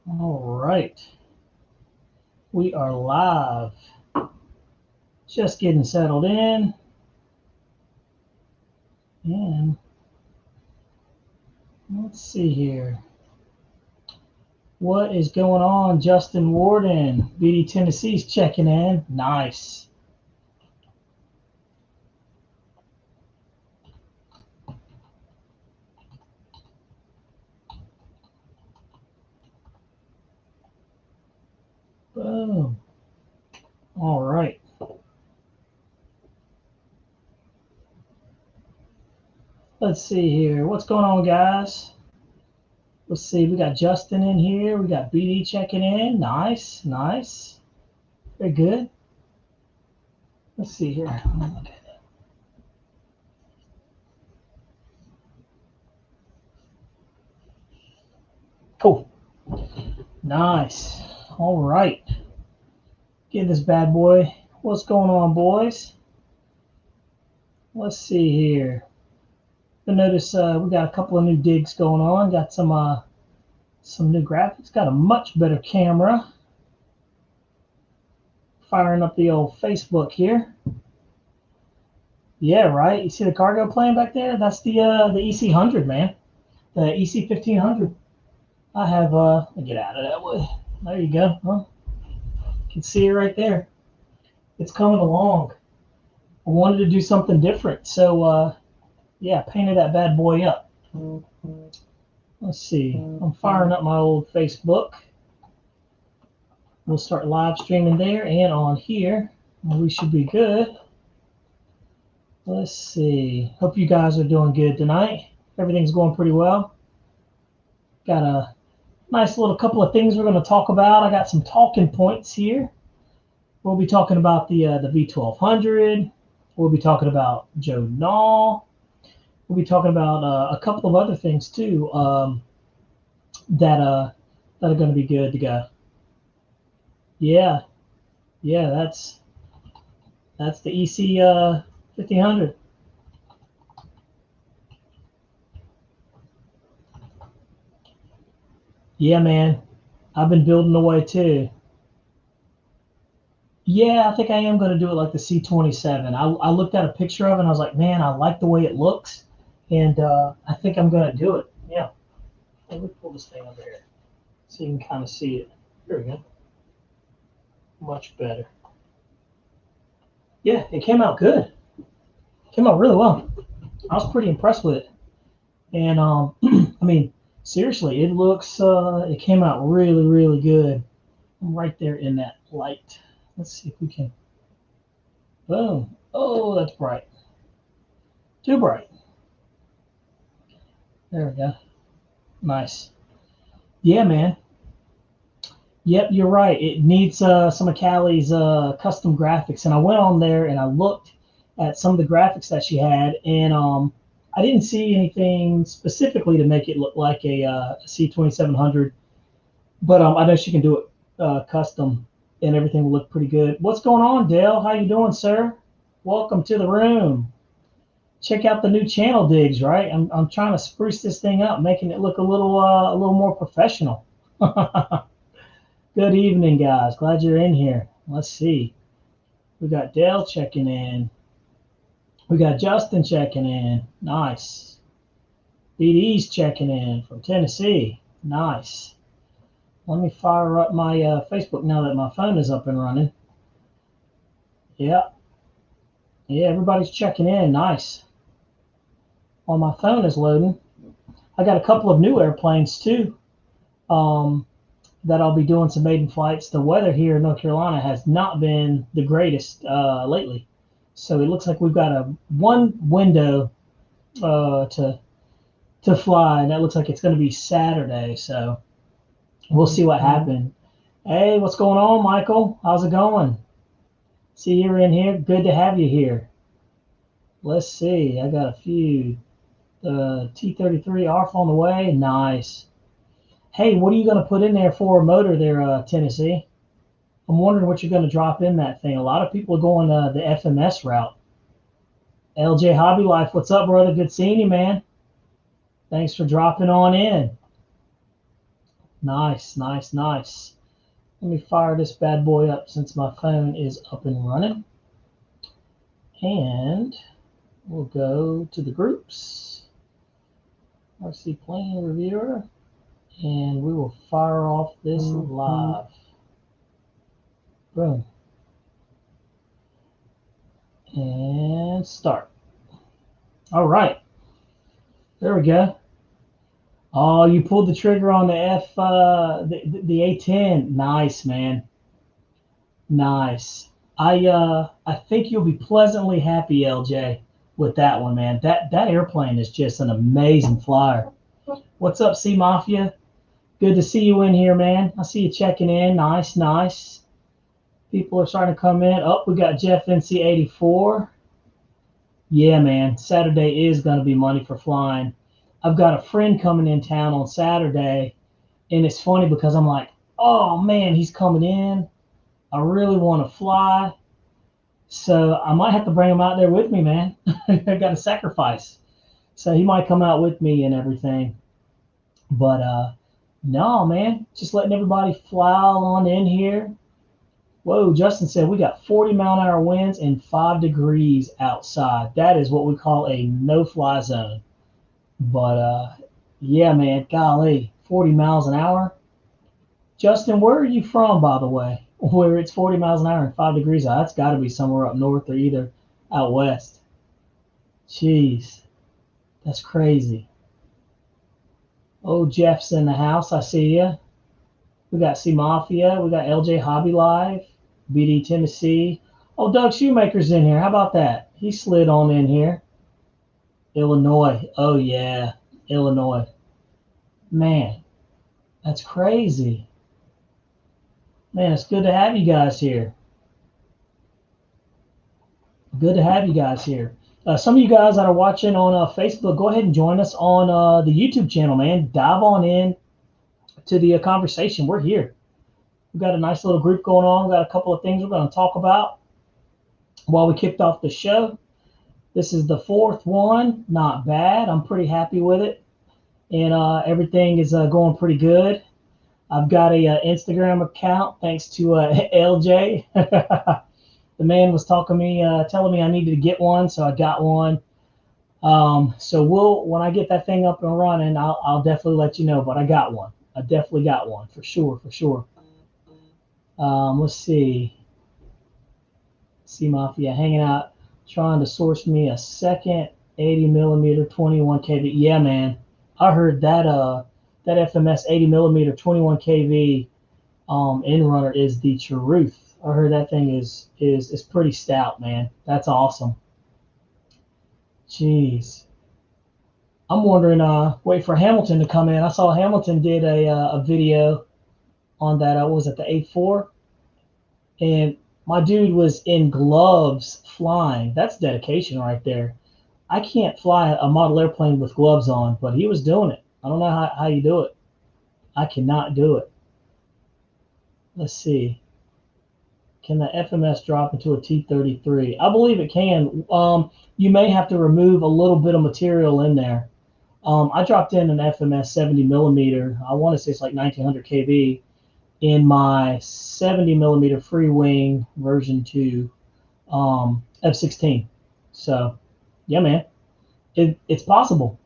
All right. We are live. Just getting settled in. And let's see here. What is going on? Justin Warden, BD Tennessee's checking in. Nice. Boom. All right. Let's see here. What's going on, guys? Let's see. We got Justin in here. We got BD checking in. Nice. Nice. Very good. Let's see here. Cool. Nice. All right. Get this bad boy. What's going on, boys? Let's see here. You'll notice we got a couple of new digs going on. Got some new graphics. Got a much better camera. Firing up the old Facebook here. Yeah, right. You see the cargo plane back there? That's the EC100, man. The EC1500. I have get out of that way. There you go. Huh? You can see it right there. It's coming along. I wanted to do something different, so yeah, painted that bad boy up. Let's see. I'm firing up my old Facebook. We'll start live streaming there and on here. We should be good. Let's see. Hope you guys are doing good tonight. Everything's going pretty well. Got a nice little couple of things we're going to talk about. I got some talking points here. We'll be talking about the V1200. We'll be talking about Joe Nall. We'll be talking about a couple of other things too that are going to be good to go. Yeah, that's the EC 1500. Yeah, man, I've been building away too. Yeah, I think I am going to do it like the C27. I looked at a picture of it and I was like, man, I like the way it looks, and I think I'm going to do it. Yeah. Let me pull this thing over here so you can kind of see it. There we go. Much better. Yeah, it came out good. It came out really well. I was pretty impressed with it. And I mean, seriously, it looks it came out really, really good. I'm right there in that light. Let's see if we can. Boom. Oh, that's bright. Too bright. There we go. Nice. Yeah, man. Yep, you're right. It needs some of Callie's custom graphics. And I went on there and I looked at some of the graphics that she had, and I didn't see anything specifically to make it look like a C2700. But I know she can do it custom, and everything will look pretty good. What's going on, Dale? How you doing, sir? Welcome to the room. Check out the new channel digs, right? I'm trying to spruce this thing up, making it look a little more professional. Good evening, guys. Glad you're in here. Let's see. We got Dale checking in. We got Justin checking in. Nice. BD's checking in from Tennessee. Nice. Let me fire up my Facebook now that my phone is up and running. Yeah. Yeah, everybody's checking in. Nice. While my phone is loading, I got a couple of new airplanes too. That I'll be doing some maiden flights. The weather here in North Carolina has not been the greatest lately, so it looks like we've got one window to fly, and that looks like it's going to be Saturday. So we'll see what happens. Hey, what's going on, Michael? How's it going? See you're in here. Good to have you here. Let's see. I got a few. The T-33 ARF on the way. Nice. Hey, what are you going to put in there for a motor there, Tennessee? I'm wondering what you're going to drop in that thing. A lot of people are going the FMS route. LJ Hobby Life, what's up, brother? Good seeing you, man. Thanks for dropping on in. Nice, nice, nice. Let me fire this bad boy up since my phone is up and running. And we'll go to the groups. Rcplanereviewer. And we will fire off this live. Boom. And start. All right. There we go. Oh, you pulled the trigger on the the A10. Nice, man. Nice. I think you'll be pleasantly happy, LJ, with that one, man. That airplane is just an amazing flyer. What's up, C Mafia? Good to see you in here, man. I see you checking in. Nice, nice. People are starting to come in. Oh, we got Jeff NC84. Yeah, man. Saturday is going to be money for flying. I've got a friend coming in town on Saturday, and it's funny because I'm like, oh, man, he's coming in. I really want to fly. So I might have to bring him out there with me, man. I got to sacrifice. So he might come out with me and everything. But no, man, just letting everybody fly on in here. Whoa, Justin said we got 40-mile-an-hour winds and 5 degrees outside. That is what we call a no-fly zone. But yeah, man, golly, 40 miles an hour. Justin, where are you from, by the way? Where it's 40 miles an hour and 5 degrees out? That's got to be somewhere up north or either out west. Jeez, that's crazy. Oh, Jeff's in the house. I see ya. We got C Mafia. We got LJ Hobby Live. BD Tennessee. Oh, Doug Shoemaker's in here. How about that? He slid on in here. Illinois. Oh, yeah. Illinois. Man, that's crazy. Man, it's good to have you guys here. Good to have you guys here. Some of you guys that are watching on Facebook, go ahead and join us on the YouTube channel, man. Dive on in to the conversation. We're here. We've got a nice little group going on. We've got a couple of things we're going to talk about while we kicked off the show. This is the 4th one. Not bad. I'm pretty happy with it. And everything is going pretty good. I've got a Instagram account thanks to LJ. The man was telling me I needed to get one, so I got one. So when I get that thing up and running, I'll definitely let you know. But I got one. I definitely got one for sure. Let's see. C Mafia hanging out, trying to source me a second 80mm 21 kV. Yeah, man. I heard that that FMS 80mm 21 kV in runner is the truth. I heard that thing is pretty stout, man. That's awesome. Jeez. I'm wondering, wait for Hamilton to come in. I saw Hamilton did a video on that. What was it, the A4? And my dude was in gloves flying. That's dedication right there. I can't fly a model airplane with gloves on, but he was doing it. I don't know how you do it. I cannot do it. Let's see. Can the FMS drop into a T-33? I believe it can. You may have to remove a little bit of material in there. I dropped in an FMS 70mm. I want to say it's like 1900 kV in my 70mm Freewing version 2 F-16. So, yeah, man, it's possible.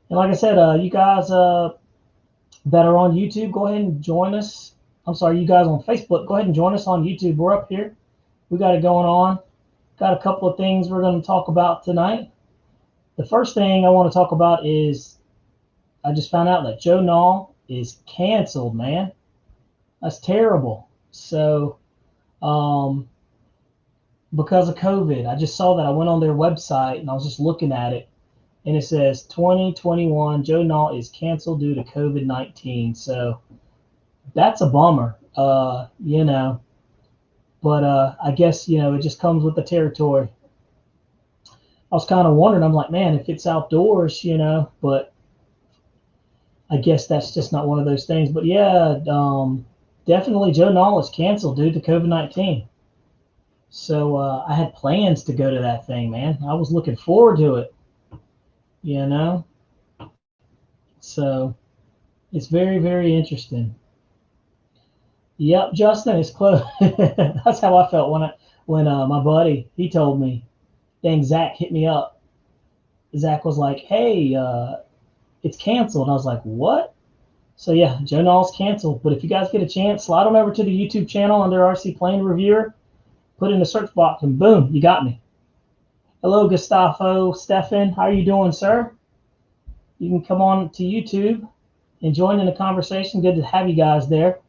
And like I said, you guys that are on YouTube, go ahead and join us. I'm sorry, you guys on Facebook, go ahead and join us on YouTube. We're up here. We got it going on. Got a couple of things we're going to talk about tonight. The first thing I want to talk about is I just found out that Joe Nall is canceled, man. That's terrible. So, because of COVID, I just saw that. I went on their website and I was just looking at it, and it says 2021 Joe Nall is canceled due to COVID-19. So that's a bummer, you know. But I guess, you know, it just comes with the territory. I was kind of wondering, I'm like, man, if it's outdoors, you know, but I guess that's just not one of those things. But yeah, definitely Joe Nall is canceled due to COVID-19. So I had plans to go to that thing, man. I was looking forward to it, you know. So it's very, very interesting. Yep, Justin, it's close. That's how I felt when my buddy he told me. Dang, Zach hit me up. Zach was like, "Hey, it's canceled." And I was like, "What?" So yeah, Joe Null's canceled. But if you guys get a chance, slide on over to the YouTube channel under RC Plane Reviewer, put in the search box, and boom, you got me. Hello, Gustavo, Stefan. How are you doing, sir? You can come on to YouTube and join in the conversation. Good to have you guys there.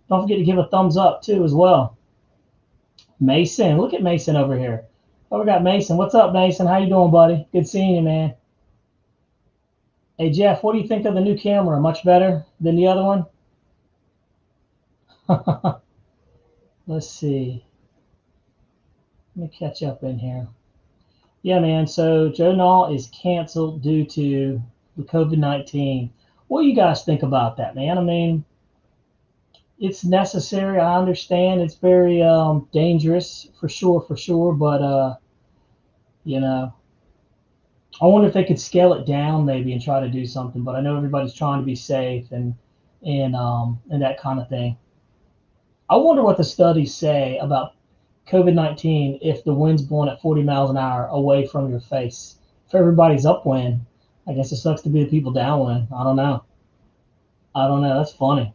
Don't forget to give a thumbs up too as well. Mason, look at Mason over here. Oh, we got Mason. What's up, Mason? How you doing, buddy? Good seeing you, man. Hey, Jeff, what do you think of the new camera? Much better than the other one? Let's see. Let me catch up in here. Yeah, man. So Joe Null is canceled due to the COVID-19. What do you guys think about that, man? I mean, it's necessary. I understand it's very dangerous for sure. But you know, I wonder if they could scale it down maybe and try to do something. But I know everybody's trying to be safe and that kind of thing. I wonder what the studies say about COVID-19 if the wind's blowing at 40 miles an hour away from your face. If everybody's upwind, I guess it sucks to be the people downwind. I don't know. That's funny.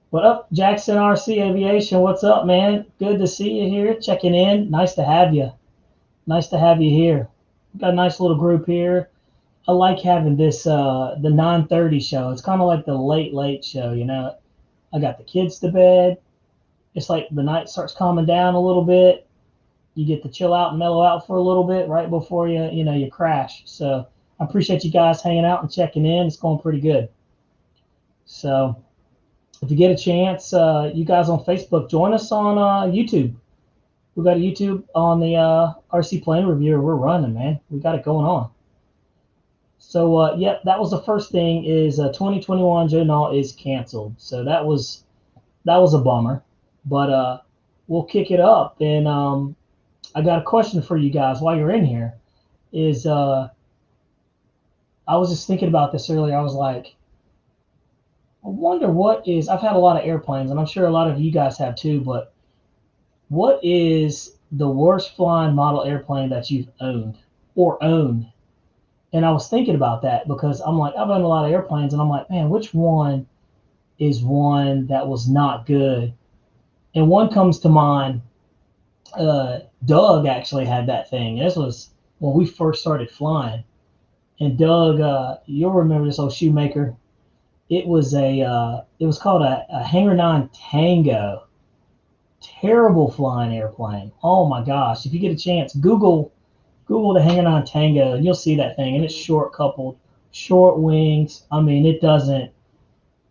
What up, Jackson RC Aviation? What's up, man? Good to see you here. Checking in. Nice to have you. Nice to have you here. We've got a nice little group here. I like having this the 9:30 show. It's kind of like the late show, you know. I got the kids to bed. It's like the night starts calming down a little bit. You get to chill out and mellow out for a little bit right before you crash. So I appreciate you guys hanging out and checking in. It's going pretty good. So if you get a chance, you guys on Facebook, join us on YouTube. We got a YouTube on the RC Plane Reviewer. We're running, man. We got it going on. So yep, that was the first thing. Is 2021 Joe Null is canceled. So that was a bummer. But we'll kick it up. And I got a question for you guys while you're in here. Is I was just thinking about this earlier. I was like, I wonder I've had a lot of airplanes, and I'm sure a lot of you guys have too, but what is the worst flying model airplane that you've owned or owned? And I was thinking about that because I'm like, I've owned a lot of airplanes, and I'm like, man, which one is one that was not good? And one comes to mind. Doug actually had that thing. This was when we first started flying. And Doug, you'll remember this old Shoemaker. It was called a Hangar 9 Tango. Terrible flying airplane. Oh my gosh! If you get a chance, Google the Hangar 9 Tango, and you'll see that thing. And it's short coupled, short wings. I mean, it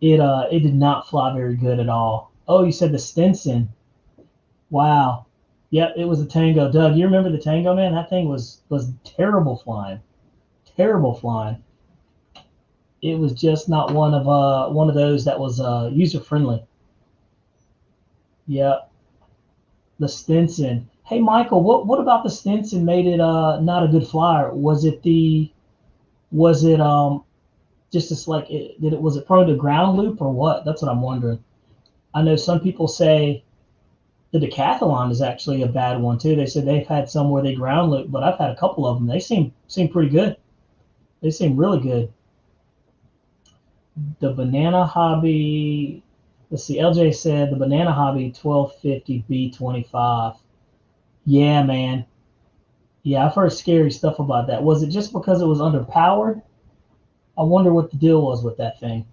did not fly very good at all. Oh, you said the Stinson. Wow. Yep, it was a Tango. Doug, you remember the Tango, man? That thing was terrible flying. Terrible flying. It was just not one of those that was user friendly. Yep. The Stinson. Hey Michael, what about the Stinson made it not a good flyer? Was it just as like was it prone to ground loop or what? That's what I'm wondering. I know some people say the Decathlon is actually a bad one too. They said they've had some where they ground loop, but I've had a couple of them. They seem pretty good. They seem really good. The Banana Hobby. Let's see. LJ said the Banana Hobby 1250 B25. Yeah, man. Yeah, I've heard scary stuff about that. Was it just because it was underpowered? I wonder what the deal was with that thing.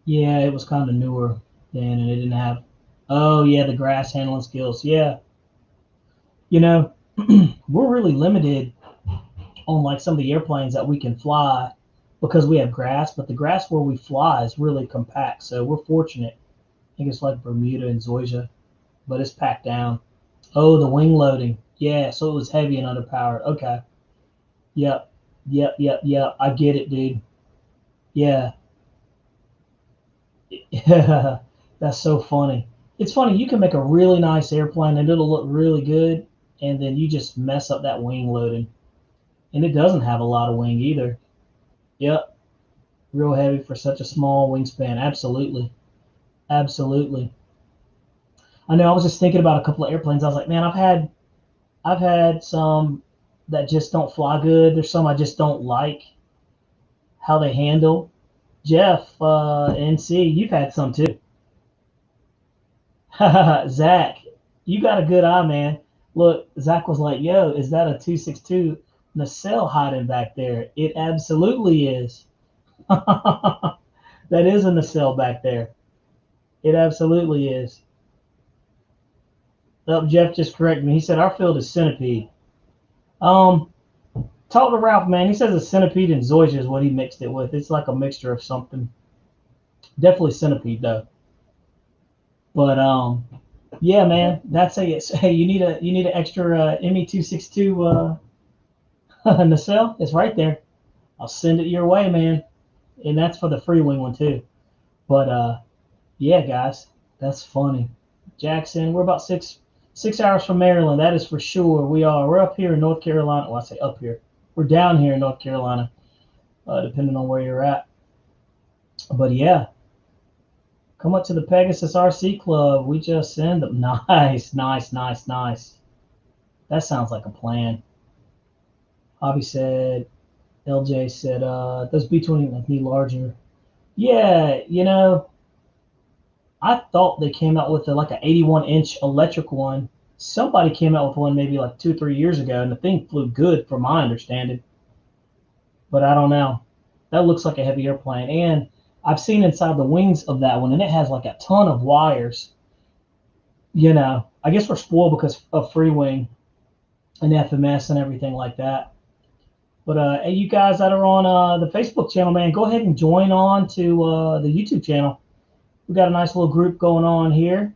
Yeah, it was kind of newer then, and it didn't have. Oh yeah, the grass handling skills. Yeah, you know, we're really limited on like some of the airplanes that we can fly because we have grass, but the grass where we fly is really compact. So we're fortunate. I think it's like Bermuda and Zoysia, but it's packed down. Oh, the wing loading. Yeah, so it was heavy and underpowered. Okay. Yep. Yep. I get it, dude. Yeah. That's so funny. It's funny. You can make a really nice airplane and it'll look really good. and then you just mess up that wing loading. And it doesn't have a lot of wing either. Yep, real heavy for such a small wingspan. Absolutely, absolutely. I know. I was just thinking about a couple of airplanes. I was like, man, I've had some that just don't fly good. There's some I just don't like how they handle. Jeff, NC, you've had some too. Zach, you got a good eye, man. Look, Zach was like, yo, is that a 262 nacelle hiding back there? It absolutely is. That is a nacelle back there. It absolutely is. Oh, Jeff just corrected me. He said our field is centipede. Um, Talk to Ralph, man. He says a centipede and zoysia is what he mixed it with. It's like a mixture of something. Definitely centipede though. But yeah, man. That's a hey. You need an extra ME262 nacelle. It's right there. I'll send it your way, man. And that's for the Freewing one too. But yeah, guys, that's funny. Jackson, we're about six hours from Maryland. That is for sure. We are. We're up here in North Carolina. Well, I say up here. We're down here in North Carolina, depending on where you're at. But yeah, come up to the Pegasus RC Club. We just send them. Nice, nice, nice, nice. That sounds like a plan. Hobby said, LJ said, those B-20 need larger. Yeah, I thought they came out with like an 81-inch electric one. Somebody came out with one maybe like 2 or 3 years ago, and the thing flew good, from my understanding. But I don't know. That looks like a heavy airplane, and I've seen inside the wings of that one, and it has like a ton of wires. I guess we're spoiled because of Freewing and FMS and everything like that. But hey, you guys that are on the Facebook channel, man, go ahead and join on to the YouTube channel. We got a nice little group going on here.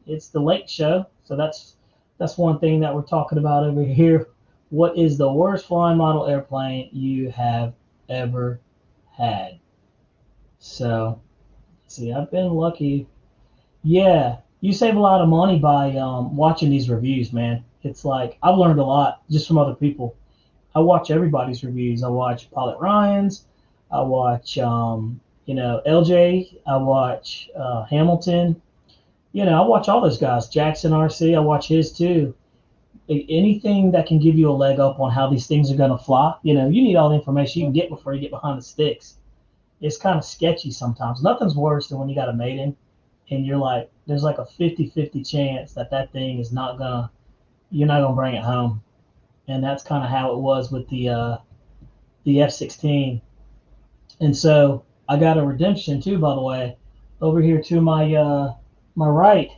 It's the Lake Show, so that's one thing that we're talking about over here. What is the worst flying model airplane you have ever had? So, see, I've been lucky. Yeah, you save a lot of money by watching these reviews, man. It's like I've learned a lot just from other people. I watch everybody's reviews. I watch Pilot Ryan's. I watch, LJ. I watch Hamilton. I watch all those guys. Jackson RC. I watch his too. Anything that can give you a leg up on how these things are going to fly. You need all the information you can get before you get behind the sticks. It's kind of sketchy sometimes. Nothing's worse than when you got a Maiden and you're like, there's like a 50-50 chance that thing is you're not gonna bring it home. And that's kind of how it was with the F-16. And so I got a redemption too, by the way, over here to my right.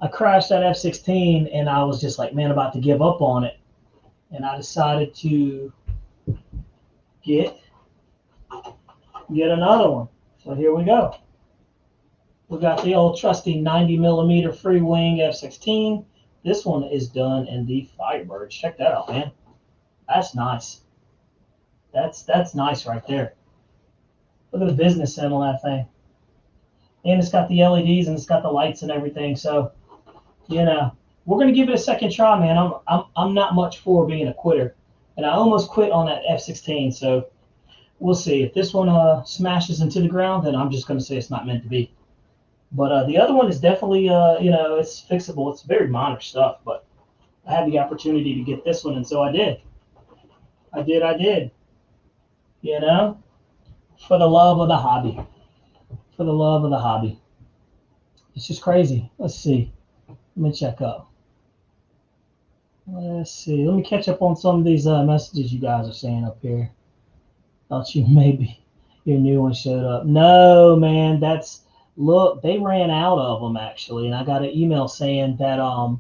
I crashed that F-16 and I was just like, man, about to give up on it. And I decided to get another one. So here we go. We got the old trusty 90 millimeter Freewing F-16. This one is done in the Firebirds. Check that out, man. That's nice. That's nice right there. Look at the business end on that thing. And it's got the LEDs and it's got the lights and everything. So, we're gonna give it a second try, man. I'm not much for being a quitter, and I almost quit on that F-16. So we'll see if this one smashes into the ground. Then I'm just gonna say it's not meant to be. But the other one is definitely, it's fixable. It's very minor stuff, but I had the opportunity to get this one, and so I did. I did. For the love of the hobby. For the love of the hobby. It's just crazy. Let's see. Let me check up. Let's see. Let me catch up on some of these messages you guys are saying up here. Thought you maybe your new one showed up. No, man. Look, they ran out of them actually, and I got an email saying that I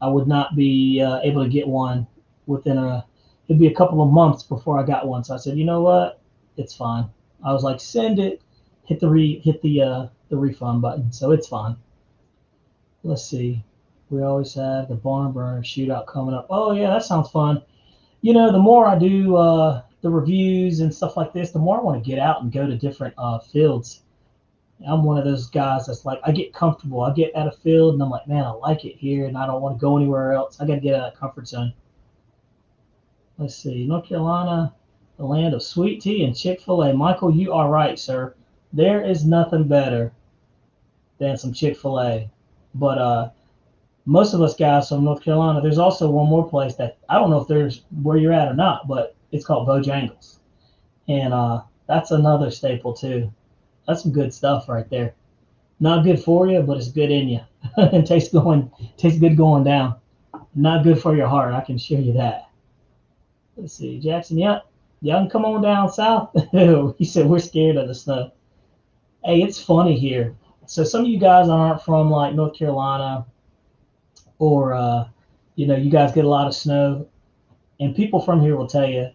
would not be able to get one it'd be a couple of months before I got one. So I said, you know what, it's fine. I was like, send it, hit the refund button, so it's fine. Let's see. We always have the barn burner shootout coming up. Oh yeah, that sounds fun. The more I do the reviews and stuff like this, the more I want to get out and go to different fields. I'm one of those guys that's like, I get comfortable. I get out of field and I'm like, man, I like it here and I don't want to go anywhere else. I got to get out of that comfort zone. Let's see. North Carolina, the land of sweet tea and Chick-fil-A. Michael, you are right, sir. There is nothing better than some Chick-fil-A. But most of us guys from North Carolina, there's also one more place that I don't know if there's where you're at or not, but it's called Bojangles. And that's another staple too. That's some good stuff right there. Not good for you, but it's good in you. And tastes good going down. Not good for your heart, I can assure you that. Let's see, Jackson. Yep, y'all can come on down south. He said we're scared of the snow. Hey, it's funny here. So some of you guys aren't from like North Carolina, or you guys get a lot of snow, and people from here will tell you.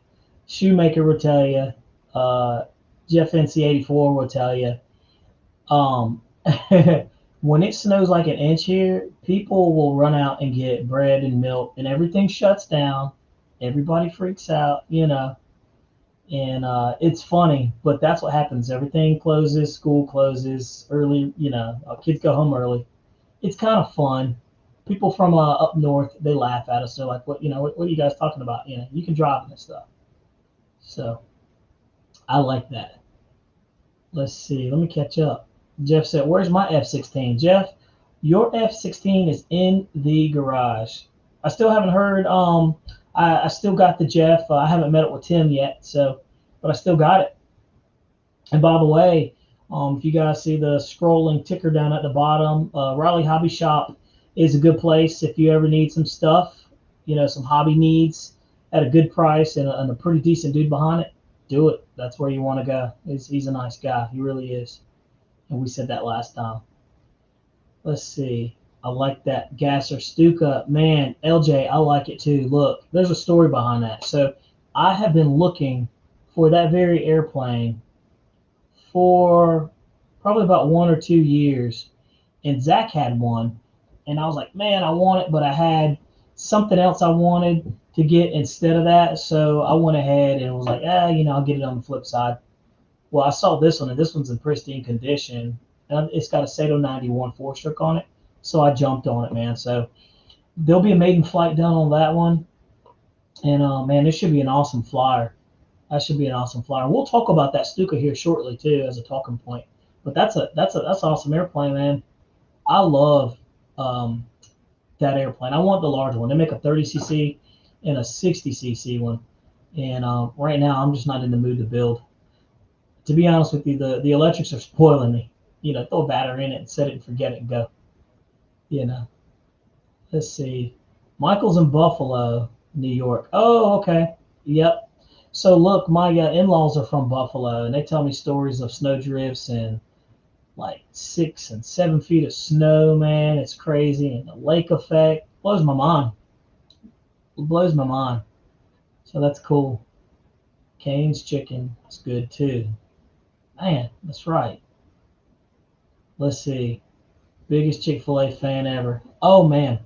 Shoemaker will tell you. Jeff NC84 will tell you. Um, when it snows like an inch here, people will run out and get bread and milk, and everything shuts down. Everybody freaks out. And it's funny, but that's what happens. Everything closes, school closes early. Kids go home early. It's kind of fun. People from up north, they laugh at us. They're like, what are you guys talking about? You can drive and stuff. So I like that. Let's see. Let me catch up. Jeff said, where's my F-16? Jeff, your F-16 is in the garage. I still haven't heard. I still got the Jeff. I haven't met up with Tim yet, but I still got it. And by the way, if you guys see the scrolling ticker down at the bottom, Raleigh Hobby Shop is a good place if you ever need some stuff, some hobby needs at a good price and a pretty decent dude behind it. Do it. That's where you want to go. He's a nice guy. He really is. And we said that last time. Let's see. I like that Gasser Stuka. Man, LJ, I like it too. Look, there's a story behind that. So I have been looking for that very airplane for probably about 1 or 2 years. And Zach had one. And I was like, man, I want it, but I had something else I wanted to get instead of that. So I went ahead and was like, I'll get it on the flip side. Well, I saw this one, and this one's in pristine condition. And it's got a Sato 91 four-stroke on it. So I jumped on it, man. So there'll be a maiden flight done on that one. And, man, this should be an awesome flyer. That should be an awesome flyer. We'll talk about that Stuka here shortly, too, as a talking point. But that's awesome airplane, man. I love that airplane. I want the large one. They make a 30cc and a 60cc one. And right now, I'm just not in the mood to build. To be honest with you, the electrics are spoiling me. Throw a battery in it and set it and forget it and go. Let's see. Michael's in Buffalo, New York. Oh, okay. Yep. So look, my in-laws are from Buffalo, and they tell me stories of snow drifts and like 6 and 7 feet of snow, man. It's crazy. And the lake effect blows my mind. It blows my mind. So that's cool. Cane's chicken is good too. Man, that's right. Let's see. Biggest Chick-fil-A fan ever. Oh, man.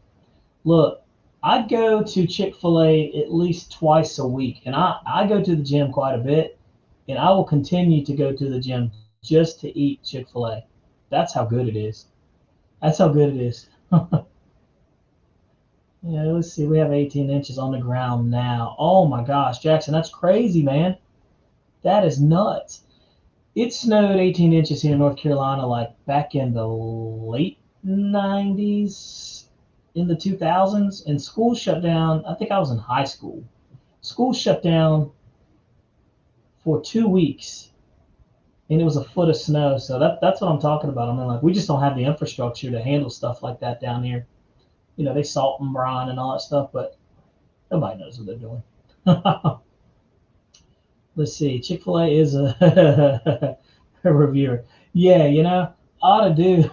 Look, I go to Chick-fil-A at least twice a week, and I go to the gym quite a bit, and I will continue to go to the gym just to eat Chick-fil-A. That's how good it is. That's how good it is. Yeah, let's see. We have 18 inches on the ground now. Oh, my gosh, Jackson, that's crazy, man. That is nuts. It snowed 18 inches here in North Carolina like back in the late 90s, in the 2000s, and school shut down. I think I was in high school. School shut down for 2 weeks, and it was a foot of snow. So that's what I'm talking about. I mean, like, we just don't have the infrastructure to handle stuff like that down here. They salt and brine and all that stuff, but nobody knows what they're doing. Let's see. Chick-fil-A is a reviewer. Yeah, I ought to do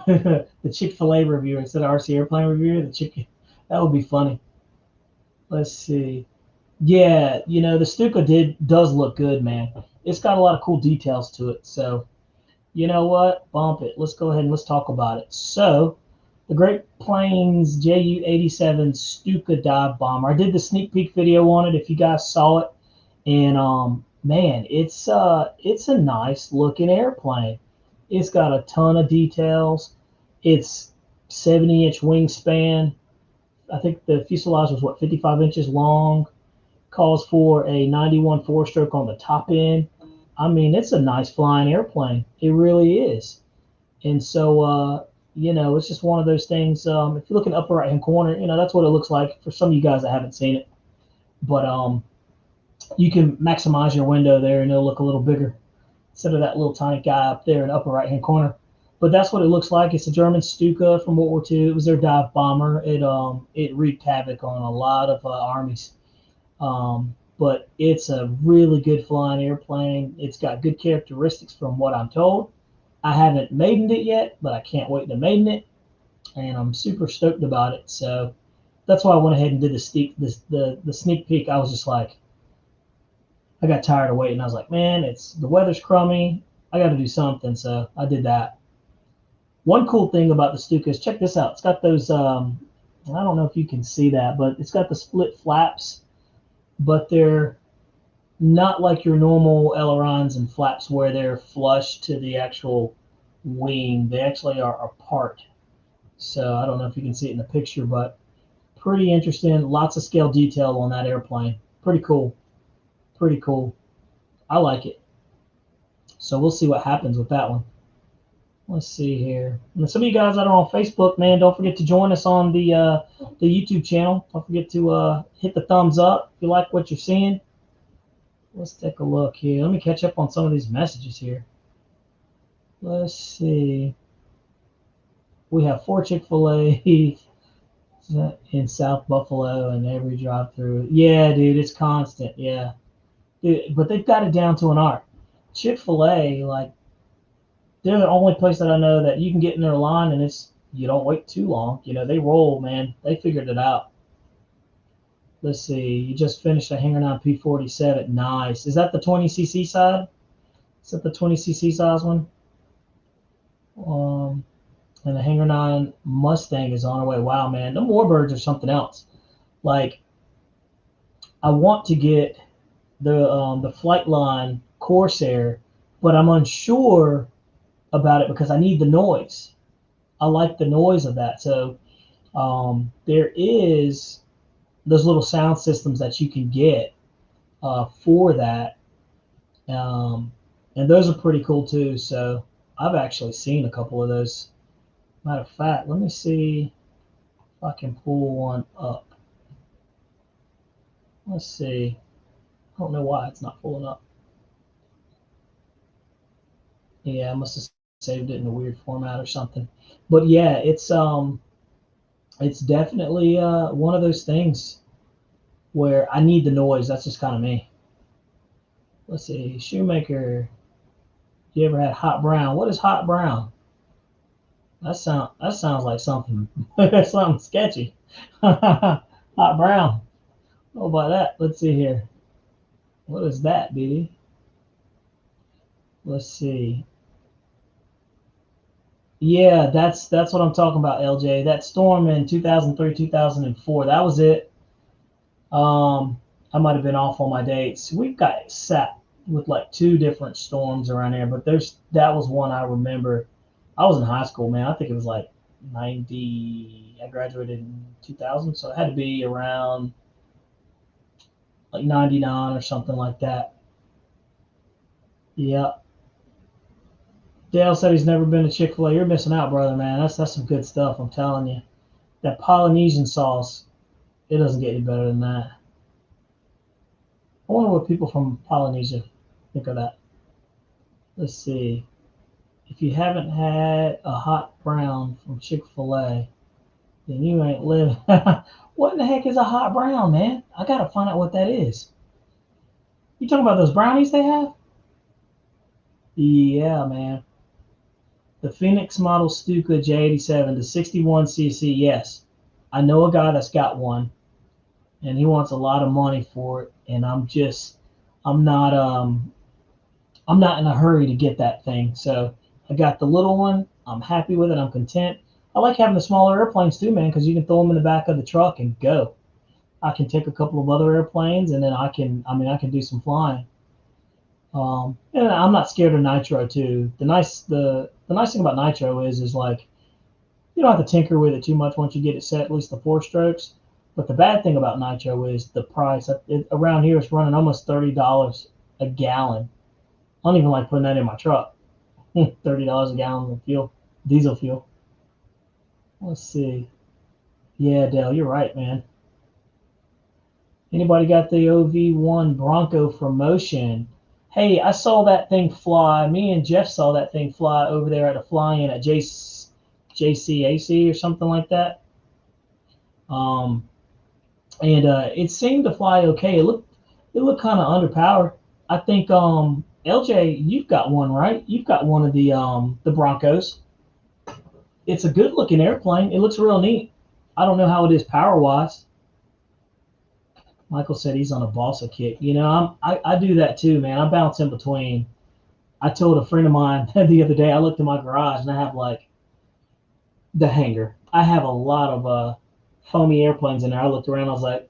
the Chick-fil-A reviewer instead of RC Airplane reviewer. That would be funny. Let's see. Yeah, the Stuka does look good, man. It's got a lot of cool details to it. So, you know what? Bump it. Let's go ahead and let's talk about it. So, the Great Plains Ju-87 Stuka dive bomber. I did the sneak peek video on it if you guys saw it. And man, it's a nice looking airplane. It's got a ton of details. It's 70-inch wingspan. I think the fuselage was what, 55 inches long. Calls for a 91 four-stroke on the top end. I mean, it's a nice flying airplane. It really is. And so, it's just one of those things. If you look in the upper right-hand corner, that's what it looks like for some of you guys that haven't seen it. But you can maximize your window there, and it'll look a little bigger instead of that little tiny guy up there in the upper right-hand corner. But that's what it looks like. It's a German Stuka from World War II. It was their dive bomber. It wreaked havoc on a lot of armies. But it's a really good flying airplane. It's got good characteristics from what I'm told. I haven't maidened it yet, but I can't wait to maiden it, and I'm super stoked about it. So that's why I went ahead and did the sneak peek. I was just like, I got tired of waiting. I was like, man, the weather's crummy. I got to do something. So I did that. One cool thing about the Stuka is, check this out. It's got those, I don't know if you can see that, but it's got the split flaps, but they're not like your normal ailerons and flaps where they're flush to the actual wing. They actually are apart. So I don't know if you can see it in the picture, but pretty interesting. Lots of scale detail on that airplane. Pretty cool. Pretty cool. I like it. So we'll see what happens with that one. Let's see here. And some of you guys that are on Facebook, man, don't forget to join us on the YouTube channel. Don't forget to hit the thumbs up if you like what you're seeing. Let's take a look here. Let me catch up on some of these messages here. Let's see. We have 4 Chick-fil-A in South Buffalo and every drive-through. Yeah, dude, it's constant. Yeah. Dude, but they've got it down to an art. Chick-fil-A, like, they're the only place that I know that you can get in their line and you don't wait too long. They roll, man. They figured it out. Let's see. You just finished a Hanger 9 P47. Nice. Is that the 20cc side? Is that the 20cc size one? And the Hanger 9 Mustang is on our way. Wow, man. The Warbirds are something else. Like, I want to get the Flightline Corsair, but I'm unsure about it because I need the noise. I like the noise of that. So there is those little sound systems that you can get for that. And those are pretty cool too. So I've actually seen a couple of those. Matter of fact, let me see if I can pull one up. Let's see. I don't know why it's not pulling up. Yeah, I must have saved it in a weird format or something. But yeah, it's definitely one of those things where I need the noise. That's just kind of me. Let's see. Shoemaker, you ever had hot brown? What is hot brown? That sounds like something something sketchy. Hot brown. Oh, about that. Let's see here. What is that, BD? Let's see. Yeah, that's what I'm talking about, LJ. That storm in 2003, 2004. That was it. I might have been off on my dates. We've got sat with like 2 different storms around here, but that was one I remember. I was in high school, man. I think it was like 90. I graduated in 2000, so it had to be around like 99 or something like that. Yeah. Dale said he's never been to Chick-fil-A. You're missing out, brother, man. That's some good stuff, I'm telling you. That Polynesian sauce, it doesn't get any better than that. I wonder what people from Polynesia think of that. Let's see. If you haven't had a hot brown from Chick-fil-A, then you ain't living. What in the heck is a hot brown, man? I got to find out what that is. You talking about those brownies they have? Yeah, man. The Phoenix model Stuka J87, the 61cc, yes. I know a guy that's got one, and he wants a lot of money for it, and I'm not in a hurry to get that thing. So I got the little one. I'm happy with it. I'm content. I like having the smaller airplanes too, man, because you can throw them in the back of the truck and go. I can take a couple of other airplanes, and then I can do some flying. And I'm not scared of nitro too. The nice thing about nitro is like you don't have to tinker with it too much once you get it set, at least the 4 strokes. But the bad thing about nitro is the price. Around here, it's running almost $30 a gallon. I don't even like putting that in my truck. $30 a gallon of fuel, diesel fuel. Let's see. Yeah, Dale, you're right, man. Anybody got the OV1 Bronco for motion? Hey, I saw that thing fly. Me and Jeff saw that thing fly over there at a fly-in at JCAC or something like that. Um, and it seemed to fly okay. It looked kind of underpowered. I think LJ, you've got one, right? You've got one of the Broncos. It's a good looking airplane. It looks real neat. I don't know how it is power wise. Michael said he's on a balsa kick. I do that too, man. I bounce in between. I told a friend of mine the other day. I looked in my garage and I have like the hangar. I have a lot of foamy airplanes in there. I looked around. I was like,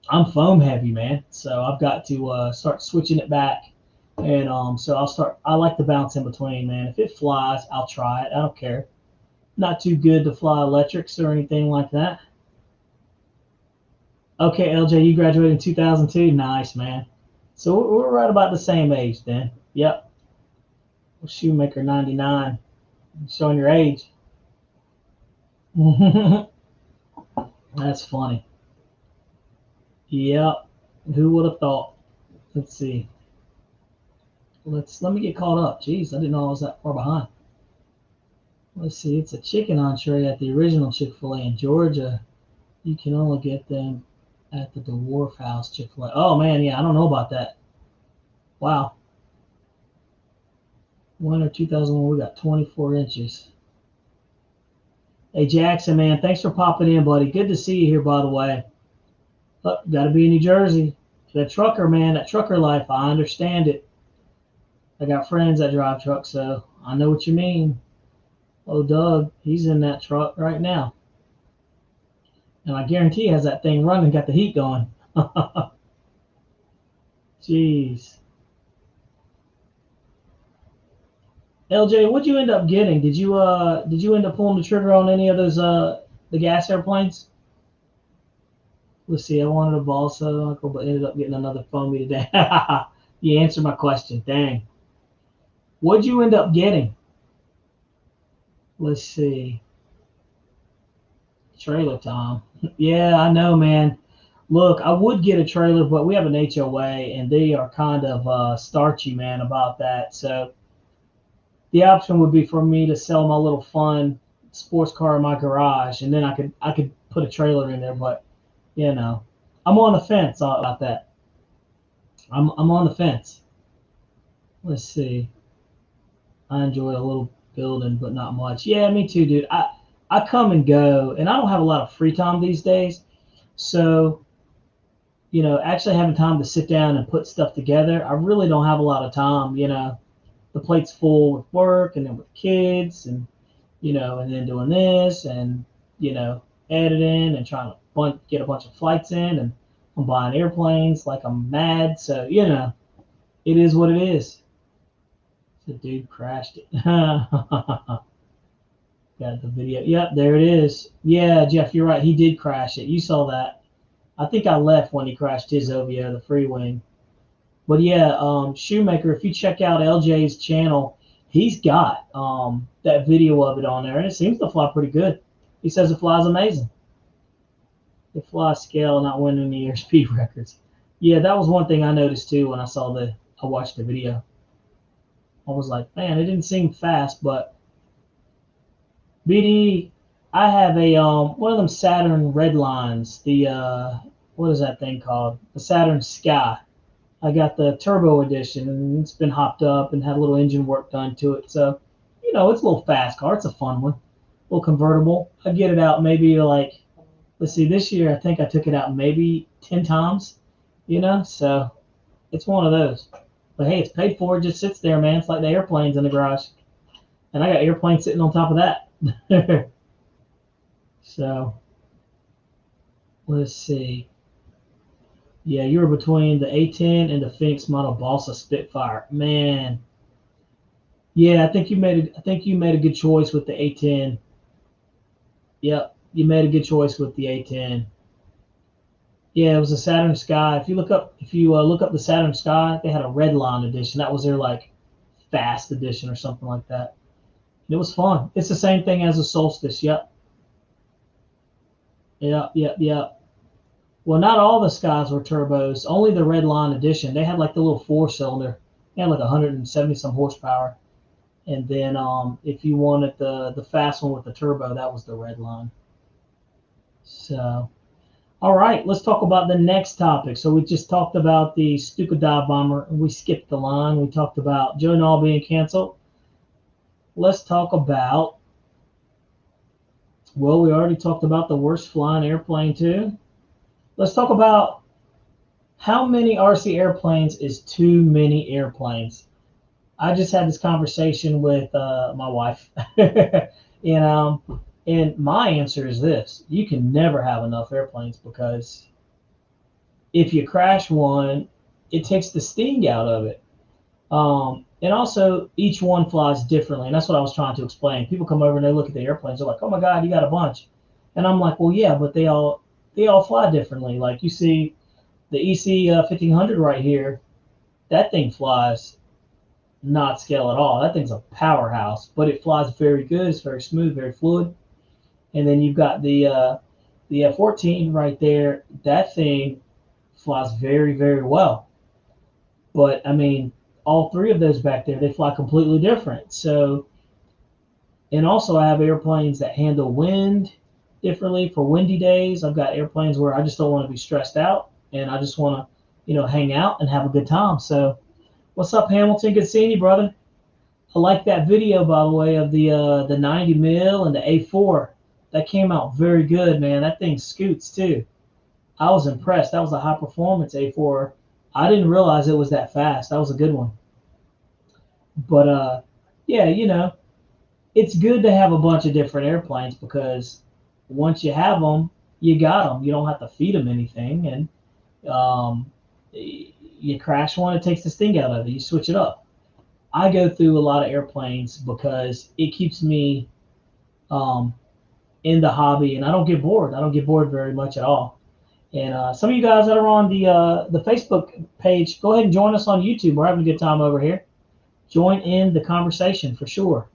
I'm foam heavy, man. So I've got to start switching it back. And so I'll start. I like to bounce in between, man. If it flies, I'll try it. I don't care. Not too good to fly electrics or anything like that. Okay, LJ, you graduated in 2002. Nice, man. So we're right about the same age then. Yep. Well, Shoemaker 99. Showing your age. That's funny. Yep. Who would have thought? Let's see. Let me get caught up. Jeez, I didn't know I was that far behind. Let's see. It's a chicken entree at the original Chick-fil-A in Georgia. You can only get them at the Dwarf House Chick-fil-A. Oh man, yeah, I don't know about that. Wow. Winter 2001, we got 24 inches. Hey Jackson, man, thanks for popping in, buddy. Good to see you here, by the way. Oh, got to be in New Jersey. That trucker, man, that trucker life, I understand it. I got friends that drive trucks, so I know what you mean. Oh, Doug, he's in that truck right now. And I guarantee he has that thing running, got the heat going. Jeez. LJ, what'd you end up getting? Did you end up pulling the trigger on any of those the gas airplanes? Let's see, I wanted a balsa uncle, but ended up getting another foamy today. You answered my question. Dang. What'd you end up getting? Let's see. Trailer time. Yeah, I know, man. Look, I would get a trailer, but we have an HOA, and they are kind of starchy, man, about that. So the option would be for me to sell my little fun sports car in my garage, and then I could put a trailer in there. But I'm on the fence about that. I'm on the fence. Let's see. I enjoy a little building, but not much. Yeah, me too, dude. I come and go, and I don't have a lot of free time these days. So, actually having time to sit down and put stuff together, I really don't have a lot of time. The plate's full with work and then with kids and, and then doing this and, editing and trying to get a bunch of flights in and I'm buying airplanes like I'm mad. So, it is what it is. The dude crashed it. Got the video. Yep, there it is. Yeah, Jeff, you're right. He did crash it. You saw that. I think I left when he crashed his OVO, the Freewing. But yeah, Shoemaker, if you check out LJ's channel, he's got that video of it on there, and it seems to fly pretty good. He says it flies amazing. It flies scale, not winning the airspeed records. Yeah, that was one thing I noticed too when I watched the video. I was like, man, it didn't seem fast, but BD, I have a one of them Saturn red lines. The what is that thing called? The Saturn Sky. I got the turbo edition, and it's been hopped up and had a little engine work done to it. So, it's a little fast car. It's a fun one, a little convertible. I get it out maybe like, let's see, this year I think I took it out maybe 10 times. So it's one of those. But hey, it's paid for. It just sits there, man. It's like the airplanes in the garage, and I got airplanes sitting on top of that. So let's see. Yeah, you were between the A-10 and the Phoenix model Balsa Spitfire. Man, yeah, I think you made a good choice with the A-10. Yep, you made a good choice with the A-10. Yeah, it was a Saturn Sky. If you look up the Saturn Sky, they had a red line edition. That was their like fast edition or something like that. It was fun. It's the same thing as a Solstice. Yep, yep, yep, yep. Well, not all the Skies were turbos. Only the red line edition. They had like the little four-cylinder. They had like 170 some horsepower. And then if you wanted the fast one with the turbo, that was the red line. So, all right, let's talk about the next topic. So we just talked about the Stuka dive bomber, and we skipped the line. We talked about Joe Nall being canceled. Let's talk about, well, we already talked about the worst flying airplane too. Let's talk about how many RC airplanes is too many airplanes. I just had this conversation with my wife, and my answer is this: you can never have enough airplanes because if you crash one, it takes the sting out of it. And also, each one flies differently, and that's what I was trying to explain. People come over and they look at the airplanes, they're like, "Oh my God, you got a bunch," and I'm like, "Well, yeah, but they all fly differently. Like you see the EC 1500 right here, that thing flies not scale at all. That thing's a powerhouse, but it flies very good. It's very smooth, very fluid. And then you've got the F-14 right there. That thing flies very, very well. But I mean, all three of those back there, they fly completely different. So, and also I have airplanes that handle wind differently for windy days. I've got airplanes where I just don't want to be stressed out and I just want to, hang out and have a good time. So, what's up, Hamilton? Good seeing you, brother. I like that video, by the way, of the 90 mil and the A4. That came out very good, man. That thing scoots too. I was impressed. That was a high performance A4. I didn't realize it was that fast. That was a good one. But yeah, it's good to have a bunch of different airplanes because once you have them, you got them. You don't have to feed them anything, and you crash one, it takes the sting out of it. You switch it up. I go through a lot of airplanes because it keeps me um, in the hobby, and I don't get bored. I don't get bored very much at all. And some of you guys that are on the Facebook page, go ahead and join us on YouTube. We're having a good time over here. Join in the conversation for sure.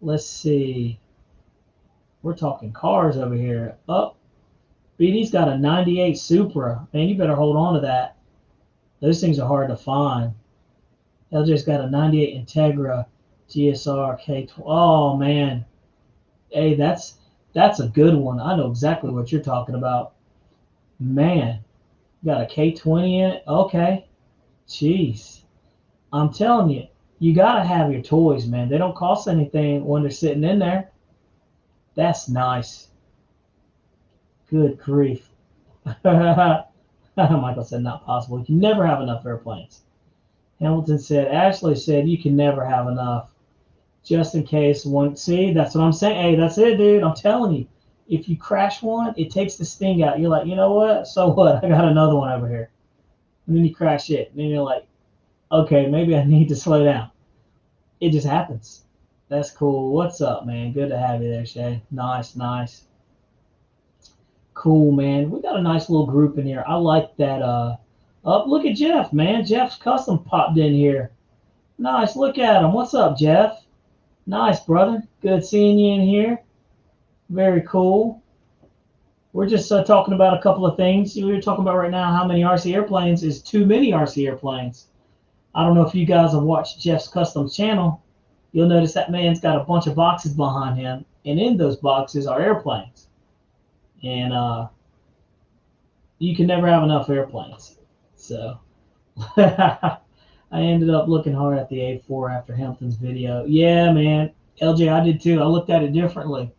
Let's see. We're talking cars over here. Oh, BD's got a 98 Supra. Man, you better hold on to that. Those things are hard to find. LJ's got a 98 Integra GSR K12. Oh, man. Hey, that's a good one. I know exactly what you're talking about. Man, got a K20 in it? Okay. Jeez. I'm telling you, you got to have your toys, man. They don't cost anything when they're sitting in there. That's nice. Good grief. Michael said not possible. You can never have enough airplanes. Hamilton said, Ashley said you can never have enough. Just in case one. See, that's what I'm saying. Hey, that's it, dude. I'm telling you. If you crash one, it takes the sting out. You're like, you know what? So what? I got another one over here. And then you crash it. And then you're like, okay, maybe I need to slow down. It just happens. That's cool. What's up, man? Good to have you there, Shay. Nice, nice. Cool, man. We got a nice little group in here. I like that. Look at Jeff, man. Jeff's Custom popped in here. Nice. Look at him. What's up, Jeff? Nice, brother. Good seeing you in here. Very cool. We're just talking about a couple of things. We were talking about right now how many RC airplanes is too many RC airplanes. I don't know if you guys have watched Jeff's Customs channel. You'll notice that man's got a bunch of boxes behind him, and in those boxes are airplanes. And you can never have enough airplanes. So I ended up looking hard at the A4 after Hampton's video. Yeah, man. LJ, I did too. I looked at it differently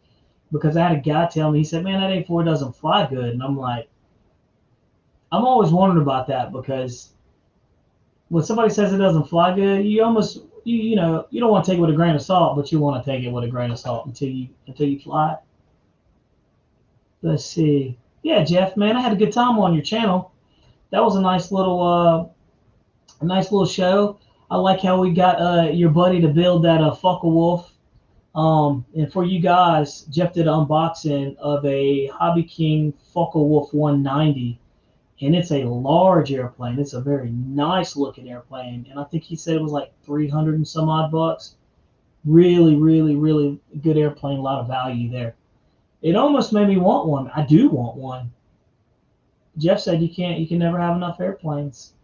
because I had a guy tell me, he said, man, that A4 doesn't fly good. And I'm like, I'm always wondering about that because when somebody says it doesn't fly good, you almost, you don't want to take it with a grain of salt, but you want to take it with a grain of salt until you fly it. Let's see. Yeah, Jeff, man, I had a good time on your channel. That was a nice little show. I like how we got your buddy to build that Focke-Wulf. And for you guys, Jeff did an unboxing of a Hobby King Focke-Wulf 190, and it's a large airplane. It's a very nice looking airplane, and I think he said it was like 300 and some odd bucks. Really, really, really good airplane. A lot of value there. It almost made me want one. I do want one. Jeff said you can never have enough airplanes.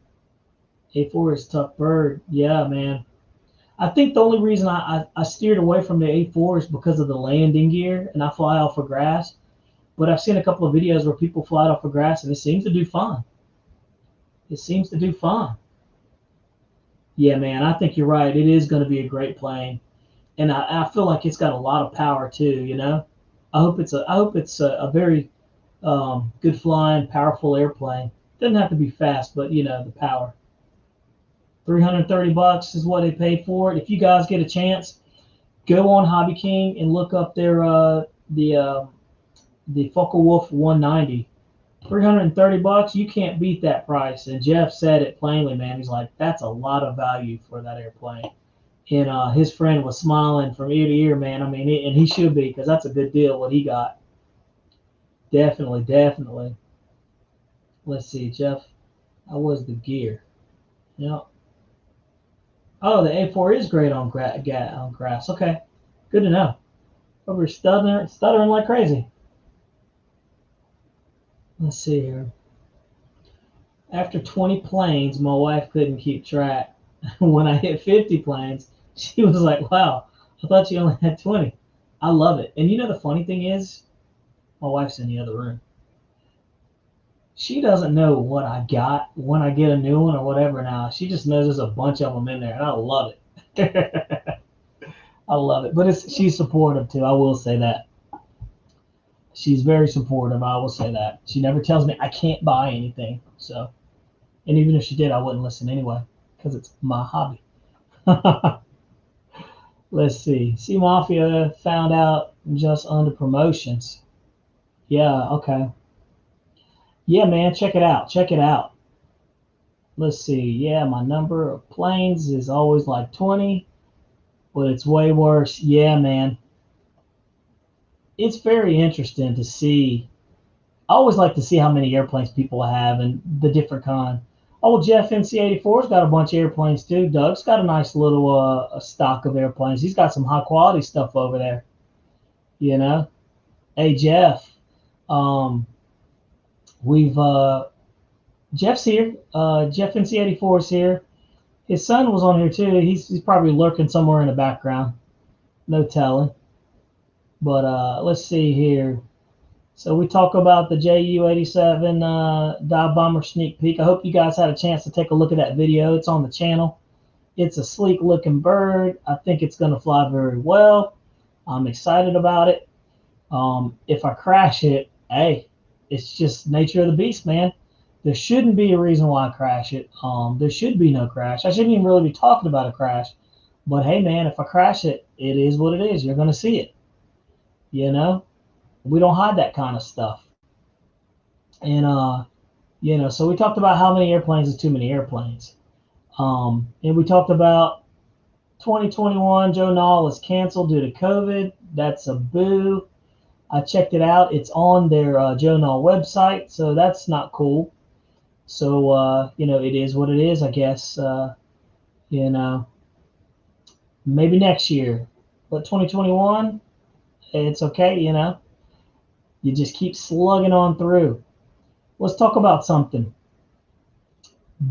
A4 is a tough bird. Yeah, man. I think the only reason I steered away from the A4 is because of the landing gear, and I fly off of grass. But I've seen a couple of videos where people fly off of grass, and it seems to do fine. It seems to do fine. Yeah, man, I think you're right. It is going to be a great plane, and I feel like it's got a lot of power too. You know, I hope it's a very good flying, powerful airplane. Doesn't have to be fast, but you know the power. 330 bucks is what they paid for it. If you guys get a chance, go on Hobby King and look up their the Focke-Wulf 190. 330 bucks, you can't beat that price. And Jeff said it plainly, man. He's like, that's a lot of value for that airplane. And his friend was smiling from ear to ear, man. I mean, and he should be, because that's a good deal what he got. Definitely, definitely. Let's see, Jeff. How was the gear? Yeah. Oh, the A4 is great on grass. Okay, good to know. But we're stuttering like crazy. Let's see here. After 20 planes, my wife couldn't keep track. When I hit 50 planes, she was like, wow, I thought you only had 20. I love it. And you know the funny thing is, my wife's in the other room. She doesn't know what I got when I get a new one or whatever now. She just knows there's a bunch of them in there, and I love it. I love it. But she's supportive too. I will say that. She's very supportive. I will say that. She never tells me I can't buy anything. So, and even if she did, I wouldn't listen anyway because it's my hobby. Let's see. Sea Mafia found out just under promotions. Yeah. Okay. Yeah, man. Check it out. Check it out. Let's see. Yeah, my number of planes is always like 20, but it's way worse. Yeah, man. It's very interesting to see. I always like to see how many airplanes people have and the different kind. Oh, Jeff NC84's got a bunch of airplanes too. Doug's got a nice little a stock of airplanes. He's got some high quality stuff over there. You know. Hey Jeff, um, we've Jeff's here. Jeff NC84 is here. His son was on here too. He's probably lurking somewhere in the background. No telling. But let's see here. So we talk about the JU-87 dive bomber sneak peek. I hope you guys had a chance to take a look at that video. It's on the channel. It's a sleek looking bird. I think it's going to fly very well. I'm excited about it. If I crash it, hey, it's just nature of the beast, man. There shouldn't be a reason why I crash it. There should be no crash. I shouldn't even really be talking about a crash. But hey, man, if I crash it, it is what it is. You're going to see it. You know? We don't hide that kind of stuff. And, you know, so we talked about how many airplanes is too many airplanes. And we talked about 2021, Joe Nall is canceled due to COVID. That's a boo. I checked it out. It's on their Joe Nall website, so that's not cool. So, you know, it is what it is, I guess. You know, maybe next year. But 2021, it's okay, you know. You just keep slugging on through. Let's talk about something.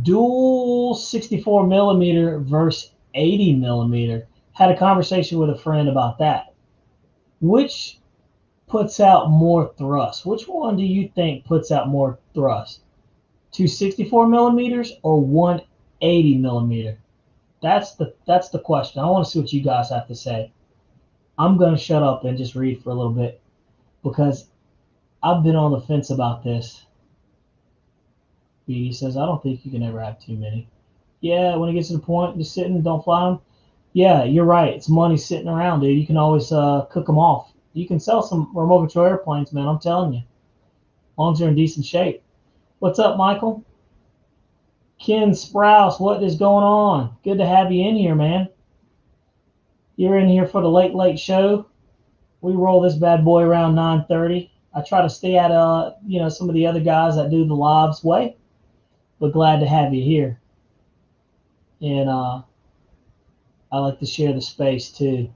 Dual 64 millimeter versus 80 millimeter. Had a conversation with a friend about that. Which puts out more thrust? Which one do you think puts out more thrust? 264 millimeters or 180 millimeter? That's the question. I want to see what you guys have to say. I'm going to shut up and just read for a little bit because I've been on the fence about this. He says, I don't think you can ever have too many. Yeah, when it gets to the point, just sitting, don't fly them. Yeah, you're right. It's money sitting around, dude. You can always cook them off. You can sell some remote control airplanes, man. I'm telling you. long as they're in decent shape. What's up, Michael? Ken Sprouse, what is going on? Good to have you in here, man. You're in here for the late show. We roll this bad boy around 9:30. I try to stay out of some of the other guys that do the lives way, but glad to have you here. And I like to share the space too.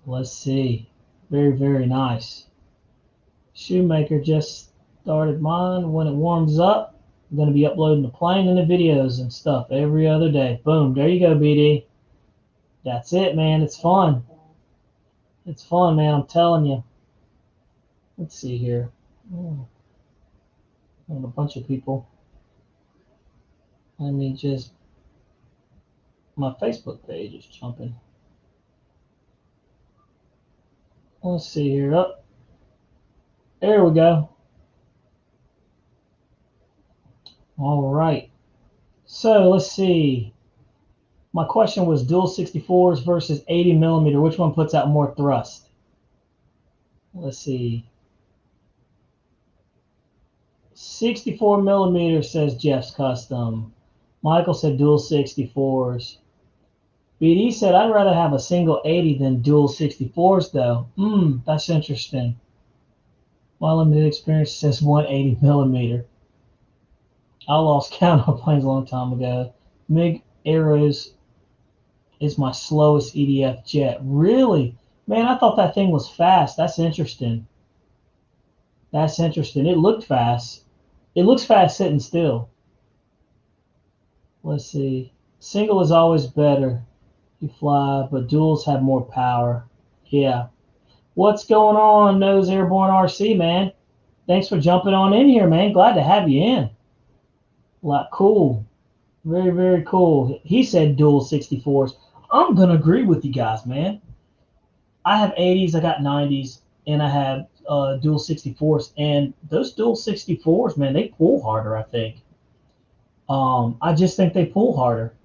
Let's see. Very, very nice. Shoemaker just started mine. When it warms up, I'm going to be uploading the plane and the videos and stuff every other day. Boom. There you go, BD. That's it, man. It's fun. It's fun, man. I'm telling you. Let's see here. Oh, a bunch of people. Let me just. My Facebook page is jumping. Let's see here. Up. There we go. All right. So let's see. My question was dual 64s versus 80 millimeter. Which one puts out more thrust? Let's see. 64 millimeter, says Jeff's Custom. Michael said dual 64s. BD said I'd rather have a single 80 than dual 64s though. That's interesting. My limited experience says 180 millimeter. I lost count on planes a long time ago. MiG Arrows is my slowest EDF jet. Really? Man, I thought that thing was fast. That's interesting. That's interesting. It looked fast. It looks fast sitting still. Let's see. Single is always better. You fly, but duals have more power. Yeah. What's going on, Nose Airborne RC, man? Thanks for jumping on in here, man. Glad to have you in. Cool. Very, very cool. He said dual 64s. I'm going to agree with you guys, man. I have 80s, I got 90s, and I have dual 64s. And those dual 64s, man, they pull harder, I think. I just think they pull harder.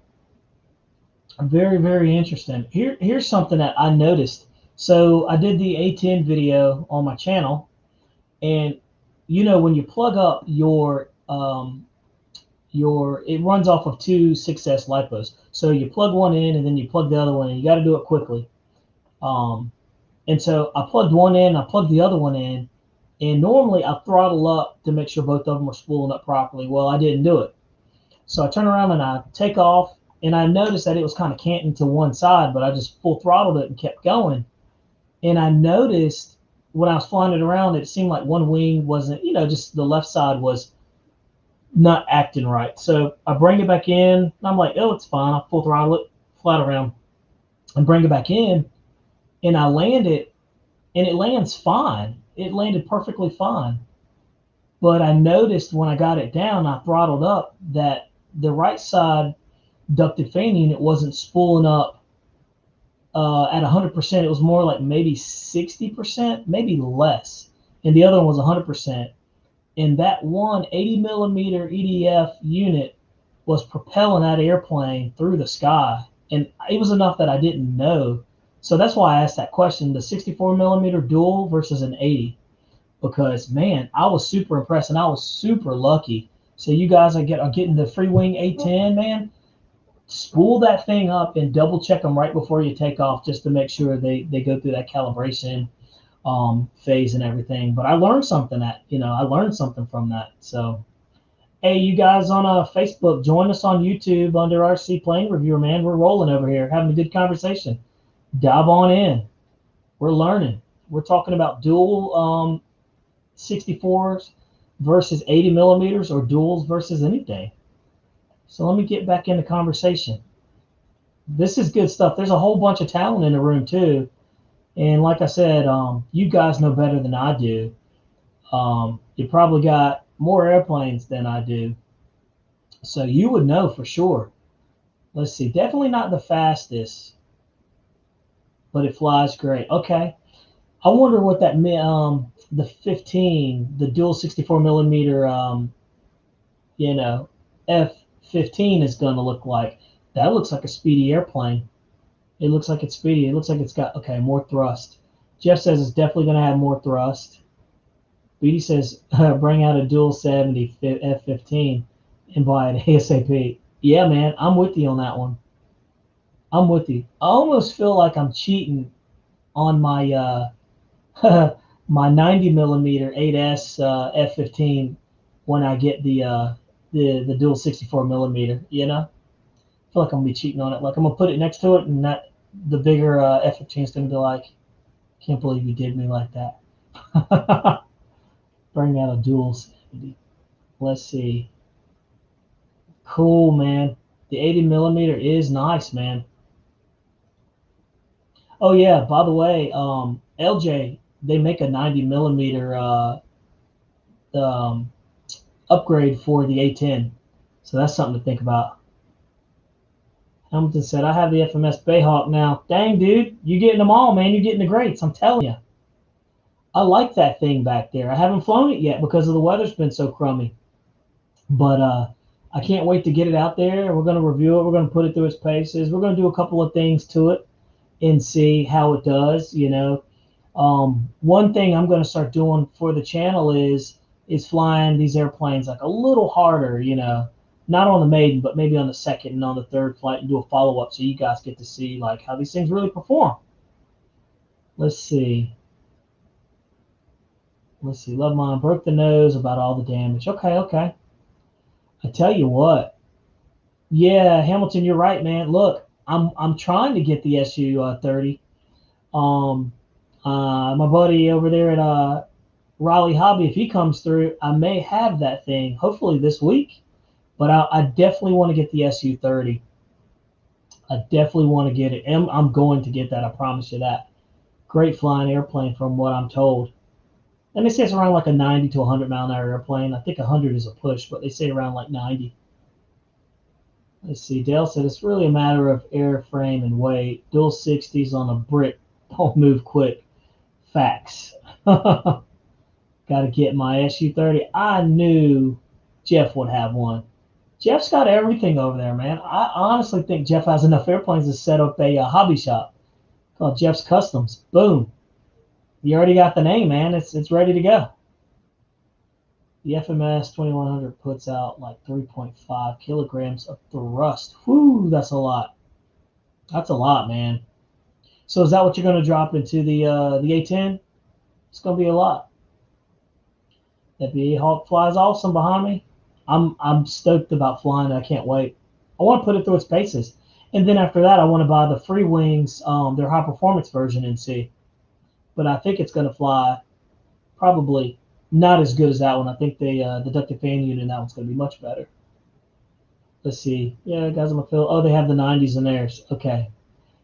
Very, very interesting. Here's something that I noticed. So I did the A10 video on my channel, and when you plug up your it runs off of two 6S lipos. So you plug one in and then you plug the other one in. You got to do it quickly. And so I plugged one in, I plugged the other one in, and normally I throttle up to make sure both of them are spooling up properly. Well, I didn't do it. So I turn around and I take off, and I noticed that it was kind of canting to one side, but I just full throttled it and kept going. And I noticed when I was flying it around, it seemed like one wing wasn't, just the left side was not acting right. So I bring it back in, and I'm like, oh, it's fine. I'll full throttle it, fly it around, and bring it back in. And I land it, and it lands fine. It landed perfectly fine. But I noticed when I got it down, I throttled up, that the right side ducted fan unit wasn't spooling up at 100%. It was more like maybe 60%, maybe less. And the other one was 100%. And that one 80 millimeter EDF unit was propelling that airplane through the sky. And it was enough that I didn't know. So that's why I asked that question, the 64 millimeter dual versus an 80. Because, man, I was super impressed, and I was super lucky. So you guys are getting the Freewing A10, man. Spool that thing up and double check them right before you take off, just to make sure they go through that calibration phase and everything. But I learned something from that. So, hey, you guys on Facebook, join us on YouTube under RC Plane Reviewer, man. We're rolling over here, having a good conversation. Dive on in. We're learning. We're talking about dual 64s versus 80 millimeters, or duals versus anything. So let me get back into conversation. This is good stuff. There's a whole bunch of talent in the room too. And like I said, you guys know better than I do. You probably got more airplanes than I do. So you would know for sure. Let's see. Definitely not the fastest, but it flies great. Okay. I wonder what that the 15, the dual 64 millimeter, F-15 is going to look like. That looks like a speedy airplane. It looks like it's speedy. It looks like it's got, more thrust. Jeff says it's definitely going to have more thrust. BD says, bring out a dual 70 F-15 and buy it ASAP. Yeah, man, I'm with you on that one. I'm with you. I almost feel like I'm cheating on my my 90 millimeter 8S F-15 when I get the dual 64 millimeter. You know, I feel like I'm gonna be cheating on it. Like I'm gonna put it next to it, and that the bigger F-15 is gonna be like, can't believe you did me like that. Bring out a dual 70. Let's see. Cool, man. The 80 millimeter is nice, man. Oh yeah, by the way, LJ, they make a 90 millimeter um, upgrade for the A10, so that's something to think about. Hamilton said, "I have the FMS Bayhawk now." Dang, dude, you getting them all, man. You're getting the greats. I'm telling you. I like that thing back there. I haven't flown it yet because of the weather's been so crummy, but I can't wait to get it out there. We're going to review it. We're going to put it through its paces. We're going to do a couple of things to it and see how it does. You know, one thing I'm going to start doing for the channel is flying these airplanes like a little harder. You know, not on the maiden, but maybe on the second and on the third flight, and do a follow up so you guys get to see like how these things really perform. Let's see. Let's see. Love mine broke the nose about all the damage. Okay, okay. I tell you what. Yeah, Hamilton, you're right, man. Look, I'm trying to get the SU 30. Um, my buddy over there at Raleigh Hobby, if he comes through, I may have that thing. Hopefully this week. But I definitely want to get the SU 30. I definitely want to get it. I'm going to get that. I promise you that. Great flying airplane, from what I'm told. And they say it's around like a 90 to 100 mile an hour airplane. I think 100 is a push, but they say around like 90. Let's see. Dale said it's really a matter of airframe and weight. Dual 60s on a brick don't move quick. Facts. Got to get my SU 30. I knew Jeff would have one. Jeff's got everything over there, man. I honestly think Jeff has enough airplanes to set up a hobby shop called Jeff's Customs. Boom. You already got the name, man. It's ready to go. The FMS 2100 puts out like 3.5 kilograms of thrust. Whew, that's a lot. That's a lot, man. So is that what you're going to drop into the A10? It's going to be a lot. That Hawk flies awesome behind me. I'm stoked about flying. I can't wait. I want to put it through its paces, and then after that, I want to buy the Freewings, their high performance version, and see. But I think it's going to fly probably not as good as that one. I think the ducted fan unit in that one's going to be much better. Let's see. Yeah, guys, I'm a feel. Oh, they have the 90s in theirs. Okay.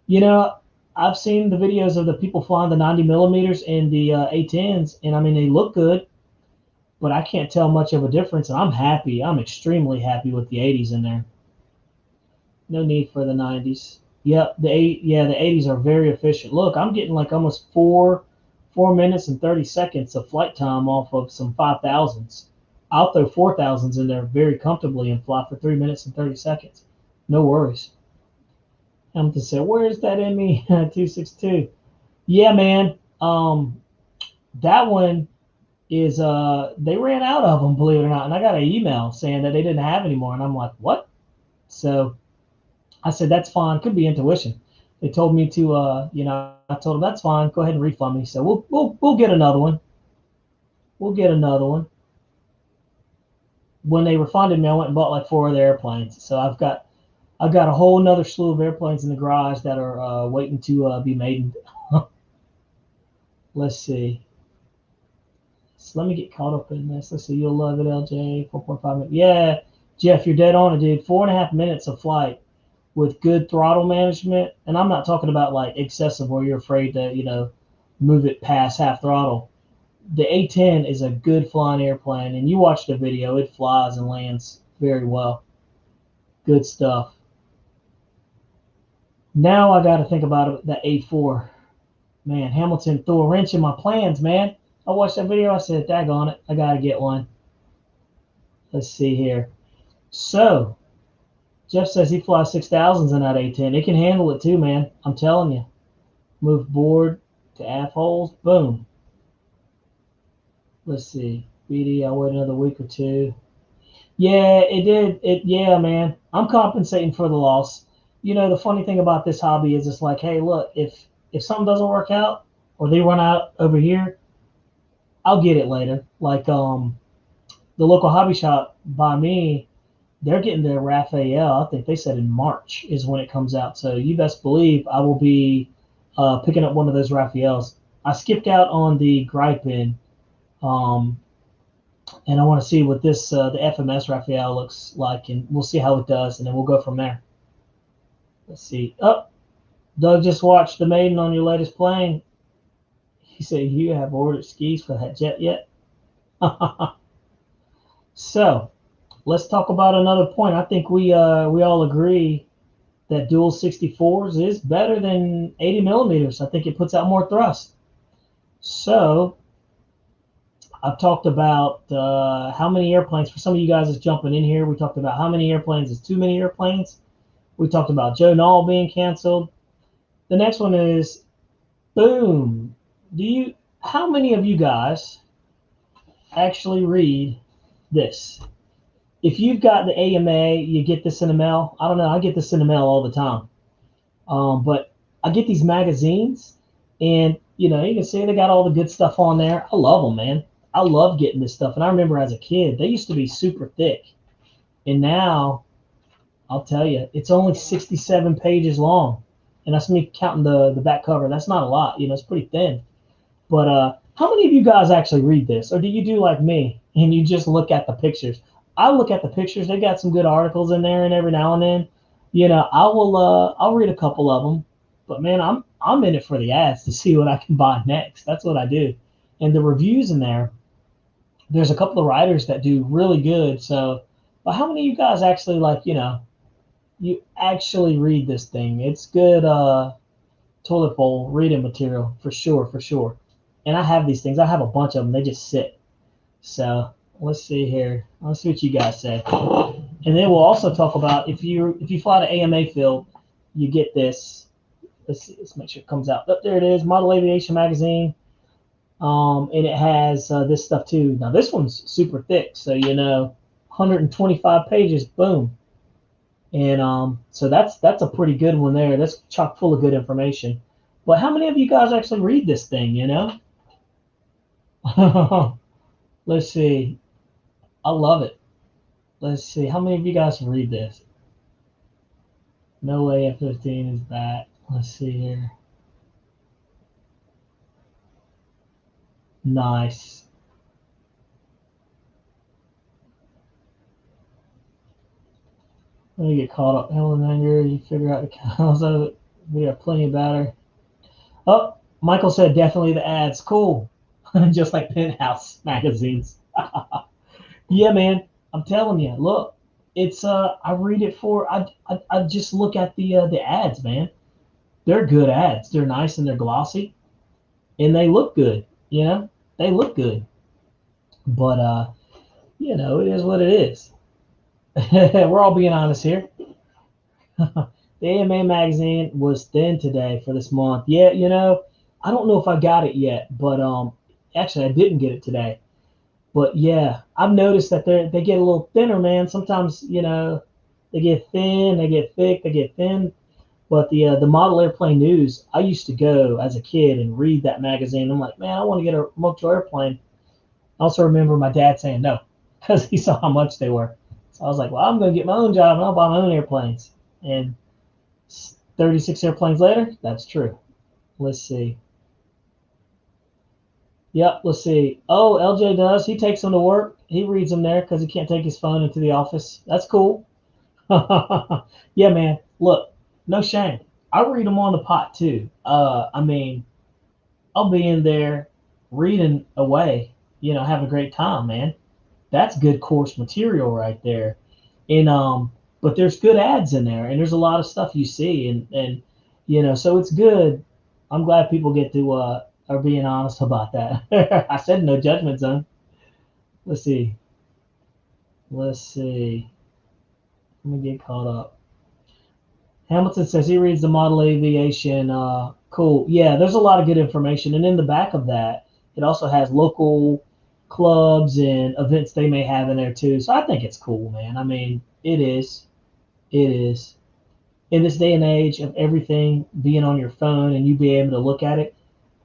You know, I've seen the videos of the people flying the 90 millimeters in the A10s, and I mean, they look good, but I can't tell much of a difference. And I'm happy. I'm extremely happy with the 80s in there. No need for the 90s. Yep, the 80s are very efficient. Look, I'm getting like almost 4 minutes and 30 seconds of flight time off of some 5,000s. I'll throw 4,000s in there very comfortably and fly for 3 minutes and 30 seconds. No worries. Hamilton said, "Where's that ME 262?" Yeah, man. That one is they ran out of them, believe it or not, and I got an email saying that they didn't have any more, and I'm like, what? So I said, that's fine. Could be intuition. They told me to, I told them that's fine. Go ahead and refund me. So we'll get another one. We'll get another one. When they refunded me, I went and bought like 4 other airplanes. So I've got a whole nother slew of airplanes in the garage that are waiting to be made. Let's see. So let me get caught up in this. Let's see. You'll love it, LJ. 4.5 minutes. Yeah, Jeff, you're dead on it, dude. 4.5 minutes of flight with good throttle management, and I'm not talking about like excessive where you're afraid to, move it past half throttle. The A10 is a good flying airplane, and you watch the video, it flies and lands very well. Good stuff. Now I got to think about the A4. Man, Hamilton threw a wrench in my plans, man. I watched that video, I said, daggone it, I got to get one. Let's see here. So, Jeff says he flies 6,000s in that A10. It can handle it too, man. I'm telling you. Move board to aft holes. Boom. Let's see. BD, I'll wait another week or two. Yeah, it did. Yeah, man. I'm compensating for the loss. The funny thing about this hobby is it's like, hey, look, if something doesn't work out or they run out over here, I'll get it later. Like the local hobby shop by me, they're getting their Raphael. I think they said in March is when it comes out. So you best believe I will be picking up one of those Raphaels. I skipped out on the Gripin, um, and I want to see what this the FMS Raphael looks like, and we'll see how it does, and then we'll go from there. Let's see. Oh, Doug just watched the Maiden on your latest plane. He said you have ordered skis for that jet yet? So let's talk about another point. I think we all agree that dual 64s is better than 80 millimeters. I think it puts out more thrust. So I've talked about how many airplanes. For some of you guys that's jumping in here, we talked about how many airplanes is too many airplanes. We talked about Joe Knoll being canceled. The next one is boom. How many of you guys actually read this? If you've got the AMA, you get this in the mail. I don't know. I get this in the mail all the time. But I get these magazines, and you can see they got all the good stuff on there. I love them, man. I love getting this stuff. And I remember as a kid, they used to be super thick, and now I'll tell you, it's only 67 pages long, and that's me counting the back cover. That's not a lot. It's pretty thin. But how many of you guys actually read this, or do you do like me and you just look at the pictures? I look at the pictures. They got some good articles in there, and every now and then, I'll read a couple of them. But man, I'm in it for the ads to see what I can buy next. That's what I do. And the reviews in there, there's a couple of writers that do really good. So, but how many of you guys actually you actually read this thing? It's good toilet bowl reading material for sure, for sure. And I have these things. I have a bunch of them. They just sit. So let's see here. Let's see what you guys say. And then we'll also talk about if you fly to AMA field, you get this. Let's see. Let's make sure it comes out. Oh, there it is. Model Aviation Magazine. And it has this stuff too. Now this one's super thick, so 125 pages. Boom. And so that's a pretty good one there. That's chock full of good information. But how many of you guys actually read this thing? Let's see. I love it. Let's see. How many of you guys read this? No way F-15 is that. Let's see here. Nice. Let me get caught up. Helen anger. You figure out the cows of it. We have plenty of battery. Oh, Michael said definitely the ads. Cool. Just like Penthouse magazines. Yeah, man. I'm telling you. Look, it's I read it for I just look at the ads, man. They're good ads. They're nice and they're glossy, and they look good. They look good. But it is what it is. We're all being honest here. The AMA magazine was thin today for this month. Yeah, I don't know if I got it yet, but actually I didn't get it today. But yeah, I've noticed that they get a little thinner, man. Sometimes they get thin, they get thick, they get thin. But the model airplane news, I used to go as a kid and read that magazine. I'm like, man, I want to get a motor airplane. I also remember my dad saying no because he saw how much they were. So I was like, well, I'm going to get my own job and I'll buy my own airplanes. And 36 airplanes later, that's true. Let's see. Yep, let's see. Oh, LJ does. He takes them to work. He reads them there because he can't take his phone into the office. That's cool. Yeah, man. Look, no shame. I read them on the pot too. I mean, I'll be in there reading away, having a great time, man. That's good course material right there. And but there's good ads in there, and there's a lot of stuff you see, and so it's good. I'm glad people get to are being honest about that. I said no judgment zone. Let's see. Let's see. Let me get caught up. Hamilton says he reads the model aviation. Cool. Yeah, there's a lot of good information, and in the back of that, it also has local clubs and events they may have in there too. So I think it's cool, man. I mean, it is. It is. In this day and age of everything being on your phone and you be able to look at it,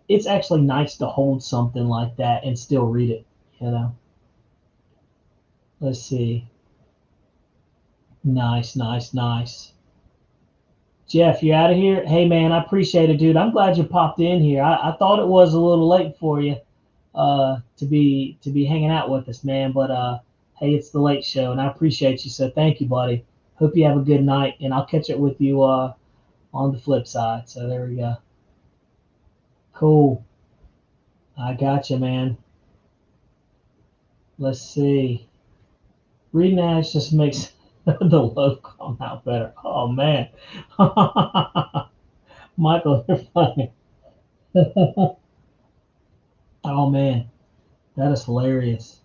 it's actually nice to hold something like that and still read it, you know. Let's see. Nice, nice, nice. Jeff, you out of here? Hey, man, I appreciate it, dude. I'm glad you popped in here. I thought it was a little late for you to be hanging out with us, man. But hey, it's the late show, and I appreciate you. So thank you, buddy. Hope you have a good night, and I'll catch up with you on the flip side. So there we go. Cool. I got you, man. Let's see. Reading ads just makes the logo come out better. Oh man, Michael, you're funny. Oh man, that is hilarious.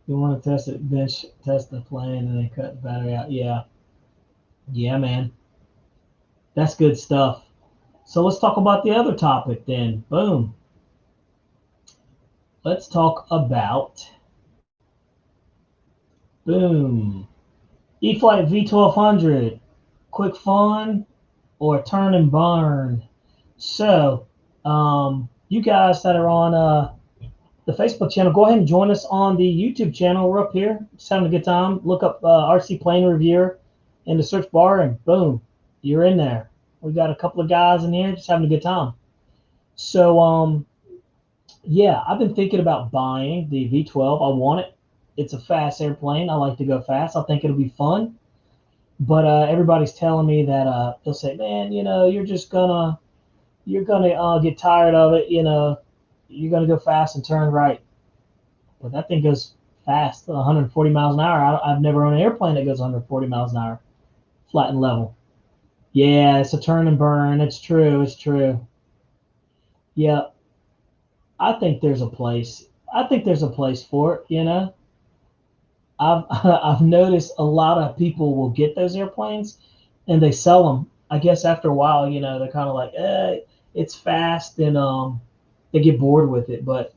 You want to test it, bench test the plane, and then cut the battery out. Yeah, yeah, man, that's good stuff. So let's talk about the other topic then. Boom. Let's talk about boom. E-Flight V1200, quick fun or turn and burn. So, you guys that are on the Facebook channel, go ahead and join us on the YouTube channel. We're up here, just having a good time. Look up Rcplanereviewer in the search bar, and boom, you're in there. We got a couple of guys in here just having a good time. So, yeah, I've been thinking about buying the V12. I want it. It's a fast airplane. I like to go fast. I think it'll be fun. But everybody's telling me that they'll say, man, you're gonna get tired of it. You're gonna go fast and turn right. But that thing goes fast, 140 miles an hour. I've never owned an airplane that goes 140 miles an hour, flat and level. Yeah, it's a turn and burn. It's true. It's true. Yeah, I think there's a place. I think there's a place for it. I've I've noticed a lot of people will get those airplanes and they sell them. I guess after a while, they're kind of like, it's fast, and they get bored with it. But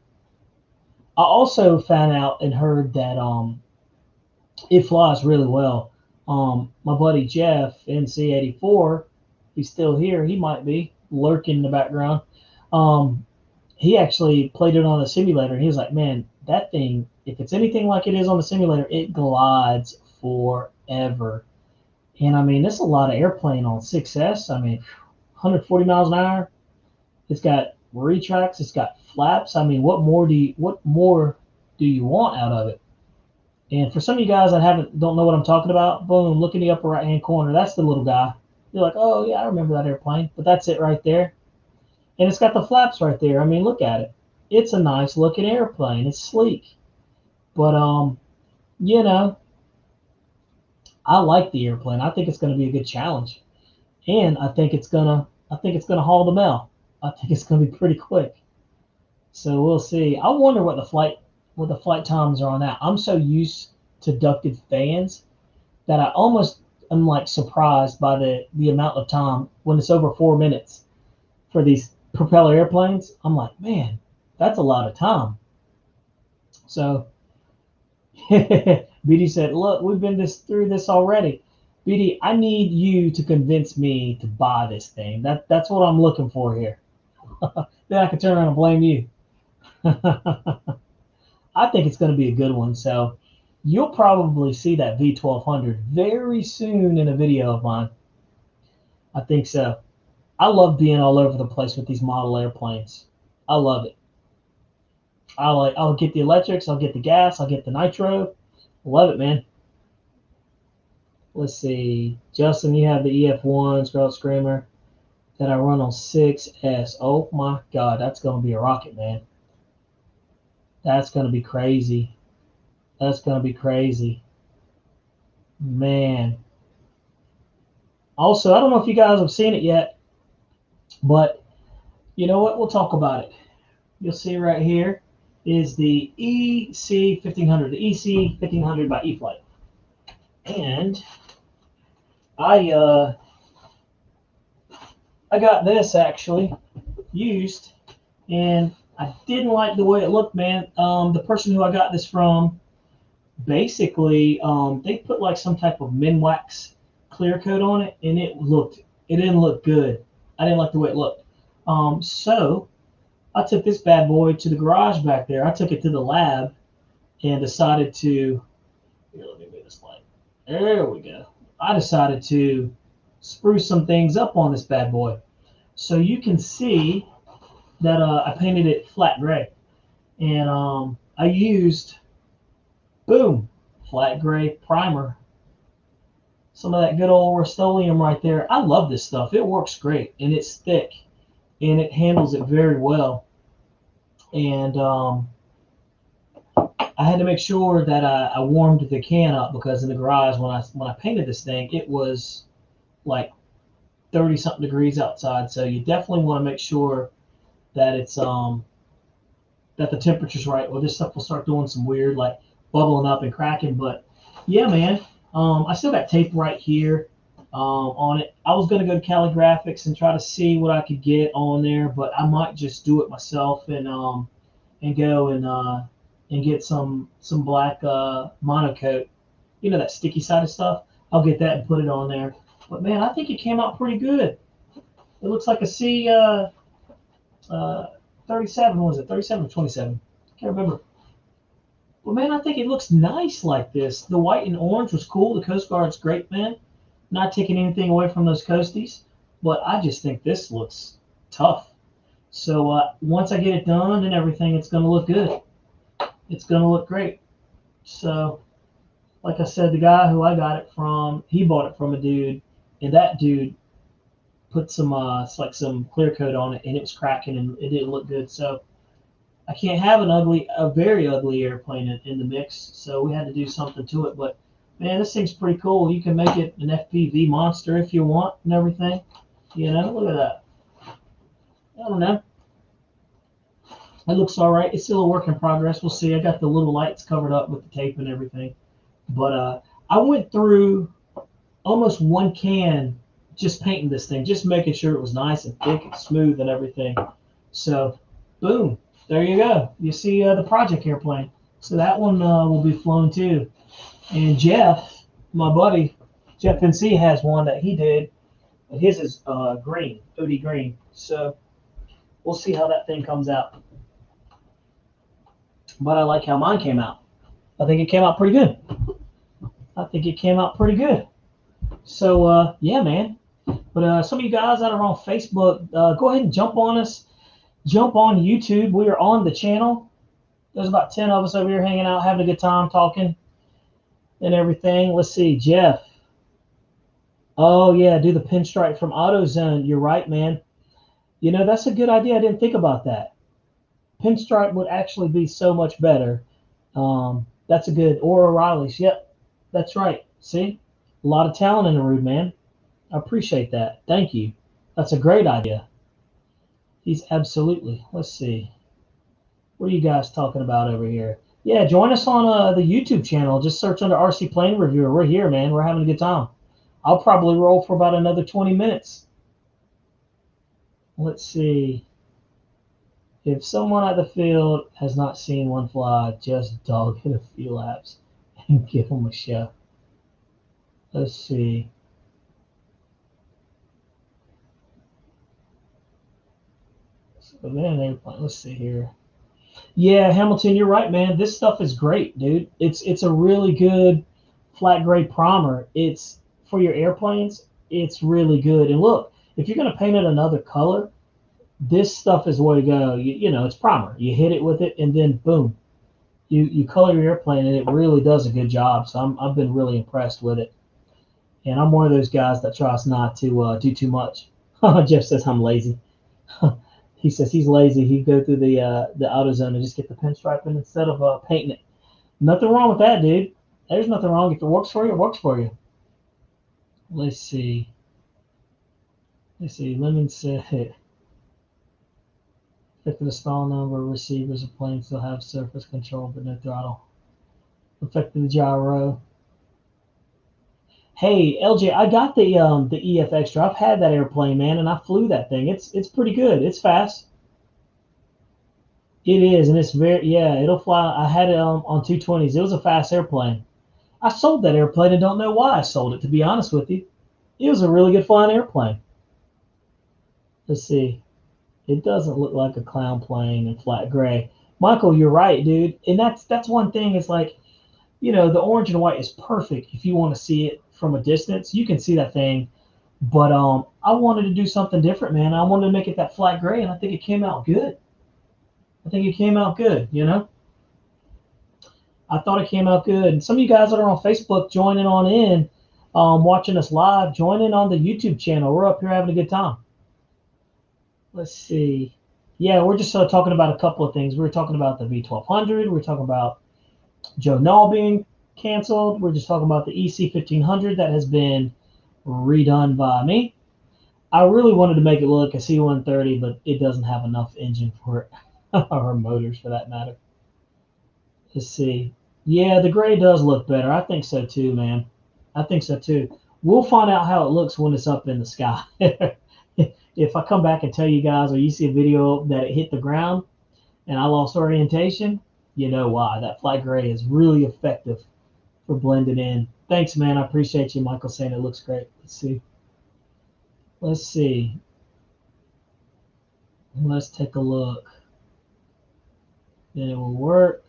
I also found out and heard that it flies really well. My buddy Jeff, NC84, he's still here. He might be lurking in the background. Um, he actually played it on a simulator, and he was like, "Man, that thing, if it's anything like it is on the simulator, it glides forever." And I mean, it's a lot of airplane on 6S. I mean, 140 miles an hour. It's got retracts. It's got flaps. I mean, what more do you want out of it? And for some of you guys that don't know what I'm talking about, boom, look in the upper right hand corner. That's the little guy. You're like, oh yeah, I remember that airplane. But that's it right there. And it's got the flaps right there. I mean, look at it. It's a nice looking airplane. It's sleek. But you know, I like the airplane. I think it's going to be a good challenge, and I think it's gonna haul the mail. I think it's going to be pretty quick. So we'll see. I wonder what the flight times are on that. I'm so used to ducted fans that I almost am like surprised by the amount of time when it's over 4 minutes for these propeller airplanes. I'm like, man, that's a lot of time. So BD said, look, we've been through this already. BD, I need you to convince me to buy this thing. That's what I'm looking for here. Then I can turn around and blame you. I think it's going to be a good one. So you'll probably see that V1200 very soon in a video of mine. I think so. I love being all over the place with these model airplanes. I love it. I'll get the electrics, I'll get the gas, I'll get the nitro. Love it, man. Let's see. Justin, you have the EF1 Scarlet Screamer that I run on 6S. Oh my God, that's going to be a rocket, man. That's going to be crazy. That's going to be crazy. Man. Also, I don't know if you guys have seen it yet, but you know what? We'll talk about it. You'll see right here is the EC1500, the EC1500 by E-Flight. And I got this actually used, and I didn't like the way it looked, man. The person who I got this from, basically, they put like some type of Minwax clear coat on it, and it didn't look good. I didn't like the way it looked. So I took this bad boy to the garage back there. I took it to the lab and decided to. Here, let me move this light. There we go. I decided to spruce some things up on this bad boy. So you can see that I painted it flat gray, and I used boom flat gray primer. Some of that good old Rust-Oleum right there. I love this stuff. It works great, and it's thick, and it handles it very well. And I had to make sure that I warmed the can up because in the garage when I painted this thing, it was like 30 something degrees outside. So you definitely want to make sure that it's that the temperature's right, or this stuff will start doing some weird like bubbling up and cracking. But yeah, man, I still got tape right here on it. I was gonna go to Cali Graphics and try to see what I could get on there, but I might just do it myself and go and get some black monocoat. You know that sticky sided stuff. I'll get that and put it on there. But man, I think it came out pretty good. It looks like a C 37. Was it 37 or 27? I can't remember. But man, I think it looks nice like this. The white and orange was cool. The Coast Guard's great, man. Not taking anything away from those Coasties, but I just think this looks tough. So once I get it done and everything, it's going to look good. It's going to look great. So, like I said, the guy who I got it from, he bought it from a dude, and that dude put some some clear coat on it, and it was cracking, and it didn't look good. So I can't have a very ugly airplane in the mix. So we had to do something to it. But man, this thing's pretty cool. You can make it an FPV monster if you want and everything. You know, look at that. I don't know. It looks all right. It's still a work in progress. We'll see. I got the little lights covered up with the tape and everything. But I went through almost one can just painting this thing, just making sure it was nice and thick and smooth and everything. So, boom. There you go. You see the project airplane. So that one will be flown too. And Jeff, my buddy, Jeff NC has one that he did. And his is green, OD green. So we'll see how that thing comes out. But I like how mine came out. I think it came out pretty good. I think it came out pretty good. So, yeah, man. But some of you guys that are on Facebook, go ahead and jump on us. Jump on YouTube. We are on the channel. There's about 10 of us over here hanging out, having a good time, talking and everything. Let's see, Jeff. Oh, yeah, do the pinstripe from AutoZone. You're right, man. You know, that's a good idea. I didn't think about that. Pinstripe would actually be so much better. That's a good, or O'Reilly's. Yep, that's right. See, a lot of talent in the room, man. I appreciate that. Thank you. That's a great idea. He's absolutely. Let's see. What are you guys talking about over here? Yeah, join us on the YouTube channel. Just search under Rcplanereviewer. We're here, man. We're having a good time. I'll probably roll for about another 20 minutes. Let's see. If someone at the field has not seen one fly, just dog it a few laps and give them a show. Let's see. So, man, let's see here. Yeah, Hamilton, you're right, man. This stuff is great, dude. It's a really good flat gray primer. It's for your airplanes. It's really good. And look, if you're gonna paint it another color, this stuff is the way to go. You know, it's primer. You hit it with it, and then boom, you color your airplane, and it really does a good job. So I've been really impressed with it. And I'm one of those guys that tries not to do too much. Jeff says I'm lazy. He says he's lazy. He'd go through the AutoZone and just get the pinstriping instead of painting it. Nothing wrong with that, dude. There's nothing wrong. If it works for you, it works for you. Let's see. Lemon said, affected the stall number, receivers of planes still have surface control but no throttle. Affected the gyro. Hey, LJ, I got the EF Extra. I've had that airplane, man, and I flew that thing. It's pretty good. It's fast. It is, and it's very, yeah, it'll fly. I had it on 220s. It was a fast airplane. I sold that airplane and don't know why I sold it, to be honest with you. It was a really good flying airplane. Let's see. It doesn't look like a clown plane in flat gray. Michael, you're right, dude. And that's one thing. Is like, the orange and white is perfect if you want to see it from a distance. You can see that thing. But I wanted to do something different, man. I wanted to make it that flat gray, and I think it came out good. I think it came out good. I thought it came out good. And some of you guys that are on Facebook joining on in, watching us live, join in on the YouTube channel. We're up here having a good time. Let's see. Yeah, we're just talking about a couple of things. We were talking about the V1200. We're talking about Joe Null being canceled. We're just talking about the EC1500 that has been redone by me. I really wanted to make it look a C-130, but it doesn't have enough engine for it, or motors for that matter. Let's see. Yeah, the gray does look better. I think so too, man. I think so too. We'll find out how it looks when it's up in the sky. If I come back and tell you guys, or you see a video that it hit the ground and I lost orientation, you know why. That flat gray is really effective for blending in. Thanks, man. I appreciate you, Michael, saying it looks great. Let's see. Let's see. Let's take a look. Then it will work.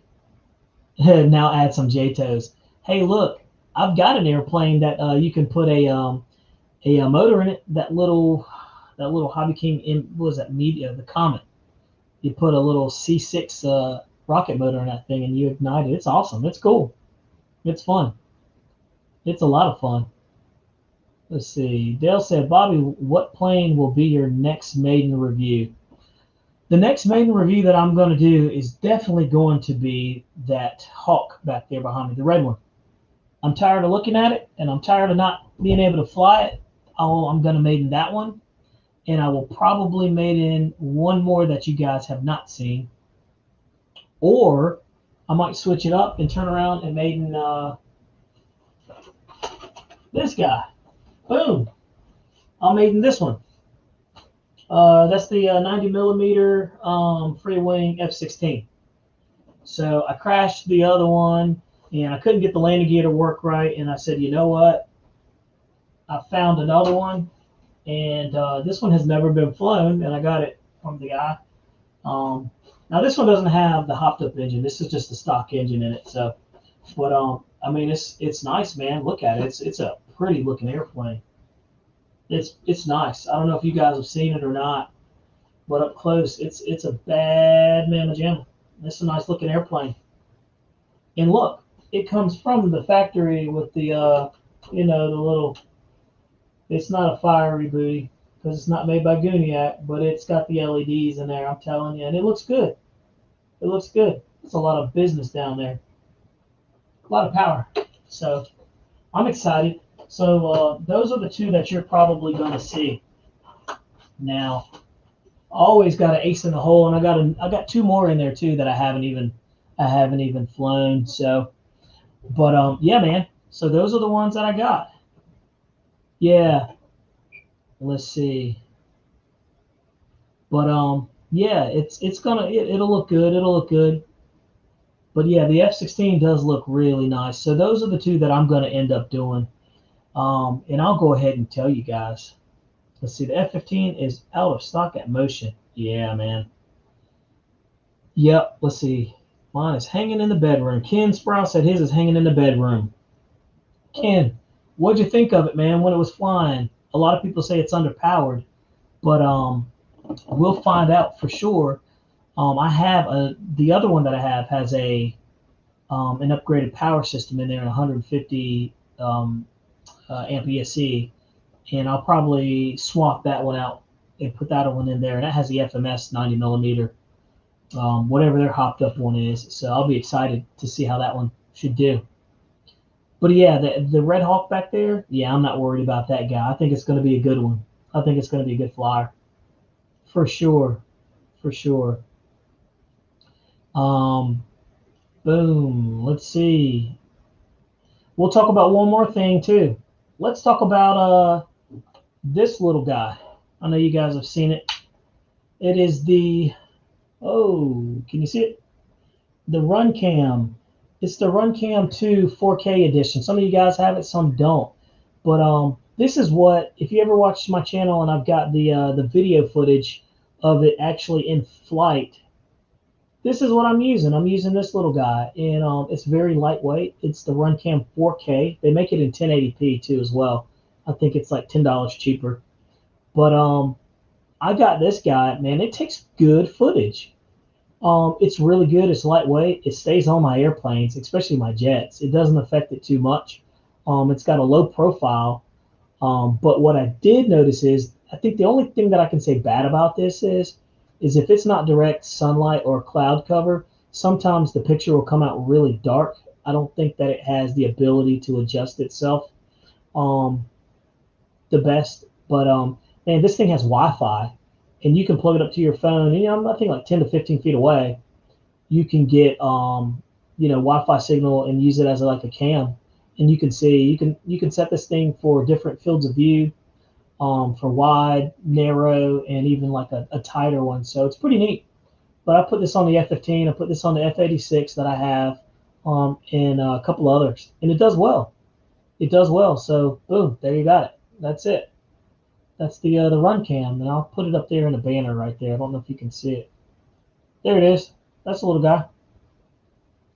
Now add some JTOs. Hey, look, I've got an airplane that you can put a motor in it. That little Hobby King, what was that, media, the Comet. You put a little C6 rocket motor in that thing and you ignite it. It's awesome. It's cool. It's fun. It's a lot of fun. Let's see. Dale said, Bobby, what plane will be your next maiden review? The next maiden review that I'm going to do is definitely going to be that Hawk back there behind me, the red one. I'm tired of looking at it, and I'm tired of not being able to fly it. I'm going to maiden that one, and I will probably maiden one more that you guys have not seen. Or I might switch it up and turn around and maiden this guy. Boom. I'll maiden this one. That's the 90 millimeter Freewing F-16. So I crashed the other one, and I couldn't get the landing gear to work right. And I said, you know what? I found another one, and this one has never been flown, and I got it from the guy. Now this one doesn't have the hopped up engine. This is just the stock engine in it. So, but I mean, it's nice, man. Look at it. It's a pretty looking airplane. It's nice. I don't know if you guys have seen it or not, but up close, it's a bad mamma jamma. It's a nice looking airplane. And look, it comes from the factory with the the little. It's not a fiery booty because it's not made by Gooniac, but it's got the LEDs in there. I'm telling you, and it looks good. It looks good. It's a lot of business down there. A lot of power. So I'm excited. So those are the two that you're probably going to see. Now, always got an ace in the hole, and I got two more in there too that I haven't even flown. So, but yeah, man. So those are the ones that I got. Yeah. Let's see. But yeah, it'll look good. It'll look good. But yeah, the F-16 does look really nice. So those are the two that I'm going to end up doing. And I'll go ahead and tell you guys. Let's see, the F-15 is out of stock at Motion. Yeah, man. Yep, let's see. Mine is hanging in the bedroom. Ken Sprouse said his is hanging in the bedroom. Ken, what'd you think of it, man, when it was flying? A lot of people say it's underpowered, but we'll find out for sure. I have the other one that I have has an upgraded power system in there, 150 amp ESC, and I'll probably swap that one out and put that one in there. And that has the FMS 90 millimeter, whatever their hopped up one is. So I'll be excited to see how that one should do. But yeah, the Red Hawk back there, yeah, I'm not worried about that guy. I think it's going to be a good one. I think it's going to be a good flyer. For sure. For sure. Boom. Let's see. We'll talk about one more thing too. Let's talk about this little guy. I know you guys have seen it. It is the Oh, can you see it? The Run Cam. It's the Run Cam 2 4K edition. Some of you guys have it, some don't. But this is what, if you ever watched my channel and I've got the video footage of it actually in flight, this is what I'm using. I'm using this little guy, and it's very lightweight. It's the Runcam 4K. They make it in 1080p too as well. I think it's like $10 cheaper. But I got this guy, man. It takes good footage. It's really good. It's lightweight. It stays on my airplanes, especially my jets. It doesn't affect it too much. It's got a low profile. But what I did notice is, I think the only thing that I can say bad about this is if it's not direct sunlight or cloud cover, sometimes the picture will come out really dark. I don't think that it has the ability to adjust itself um, the best. But man, this thing has Wi-Fi, and you can plug it up to your phone. And, I think like 10 to 15 feet away, you can get Wi-Fi signal and use it as like a cam. And you can see you can set this thing for different fields of view, for wide, narrow, and even like a tighter one. So it's pretty neat. But I put this on the F-15. I put this on the F-86 that I have, and a couple others, and it does well. It does well. So boom, there you got it. That's it. That's the run cam, and I'll put it up there in a banner right there. I don't know if you can see it. There it is. That's a little guy.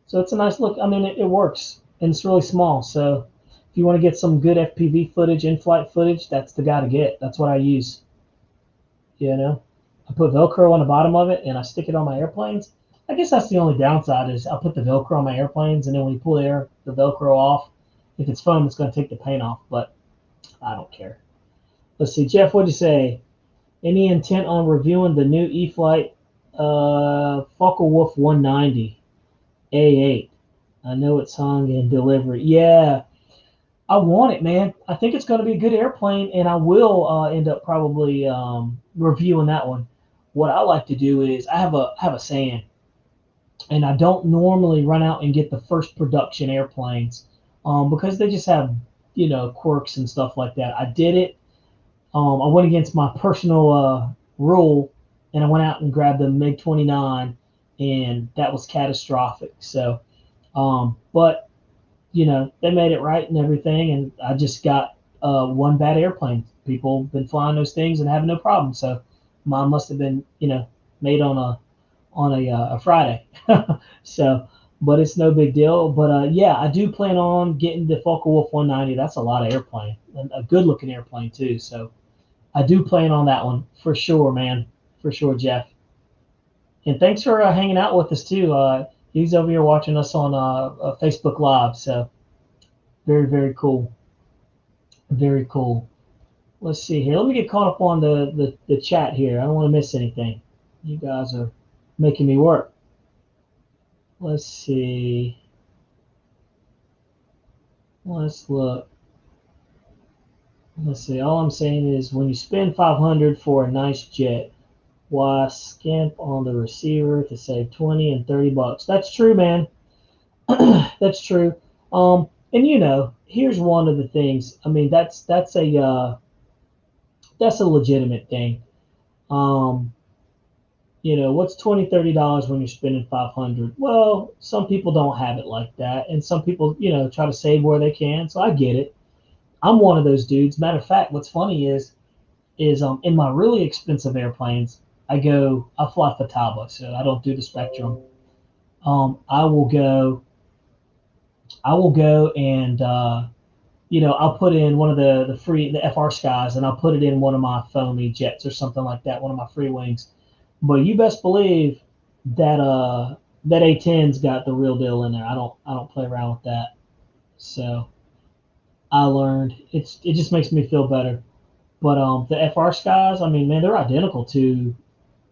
So it's a nice look. I mean, it works, and it's really small. So if you want to get some good FPV footage, in-flight footage, that's the guy to get. That's what I use. I put Velcro on the bottom of it, and I stick it on my airplanes. I guess that's the only downside is I'll put the Velcro on my airplanes, and then when you pull the Velcro off, if it's foam, it's going to take the paint off. But I don't care. Let's see, Jeff, what'd you say? Any intent on reviewing the new E-Flight Focke-Wulf 190 A8? I know it's hung in delivery. Yeah, I want it, man. I think it's going to be a good airplane, and I will end up probably reviewing that one. What I like to do is I have a saying, and I don't normally run out and get the first production airplanes, because they just have quirks and stuff like that. I did it. I went against my personal rule, and I went out and grabbed the MiG 29, and that was catastrophic. So, but they made it right and everything, and I just got one bad airplane. People have been flying those things and having no problem. So mine must have been, made on a Friday. So, but it's no big deal. But yeah, I do plan on getting the Focke-Wulf 190. That's a lot of airplane, and a good looking airplane too. So I do plan on that one for sure, man, for sure, Jeff. And thanks for hanging out with us too. He's over here watching us on Facebook Live. So very, very cool. Very cool. Let's see here. Let me get caught up on the chat here. I don't want to miss anything. You guys are making me work. Let's see. Let's look. Let's see. All I'm saying is when you spend 500 for a nice jet, why skimp on the receiver to save 20 and 30 bucks? That's true, man. That's true. And here's one of the things. I mean, that's a legitimate thing. What's $20, $30 when you're spending 500? Well, some people don't have it like that, and some people, try to save where they can. So I get it. I'm one of those dudes. Matter of fact, what's funny is in my really expensive airplanes, I fly Fataba, so I don't do the Spectrum. I will go and I'll put in one of the FR Skies, and I'll put it in one of my foamy jets or something like that, one of my Freewings. But you best believe that that A10's got the real deal in there. I don't play around with that. So I learned it just makes me feel better. But the FR Skies, I mean, man, they're identical to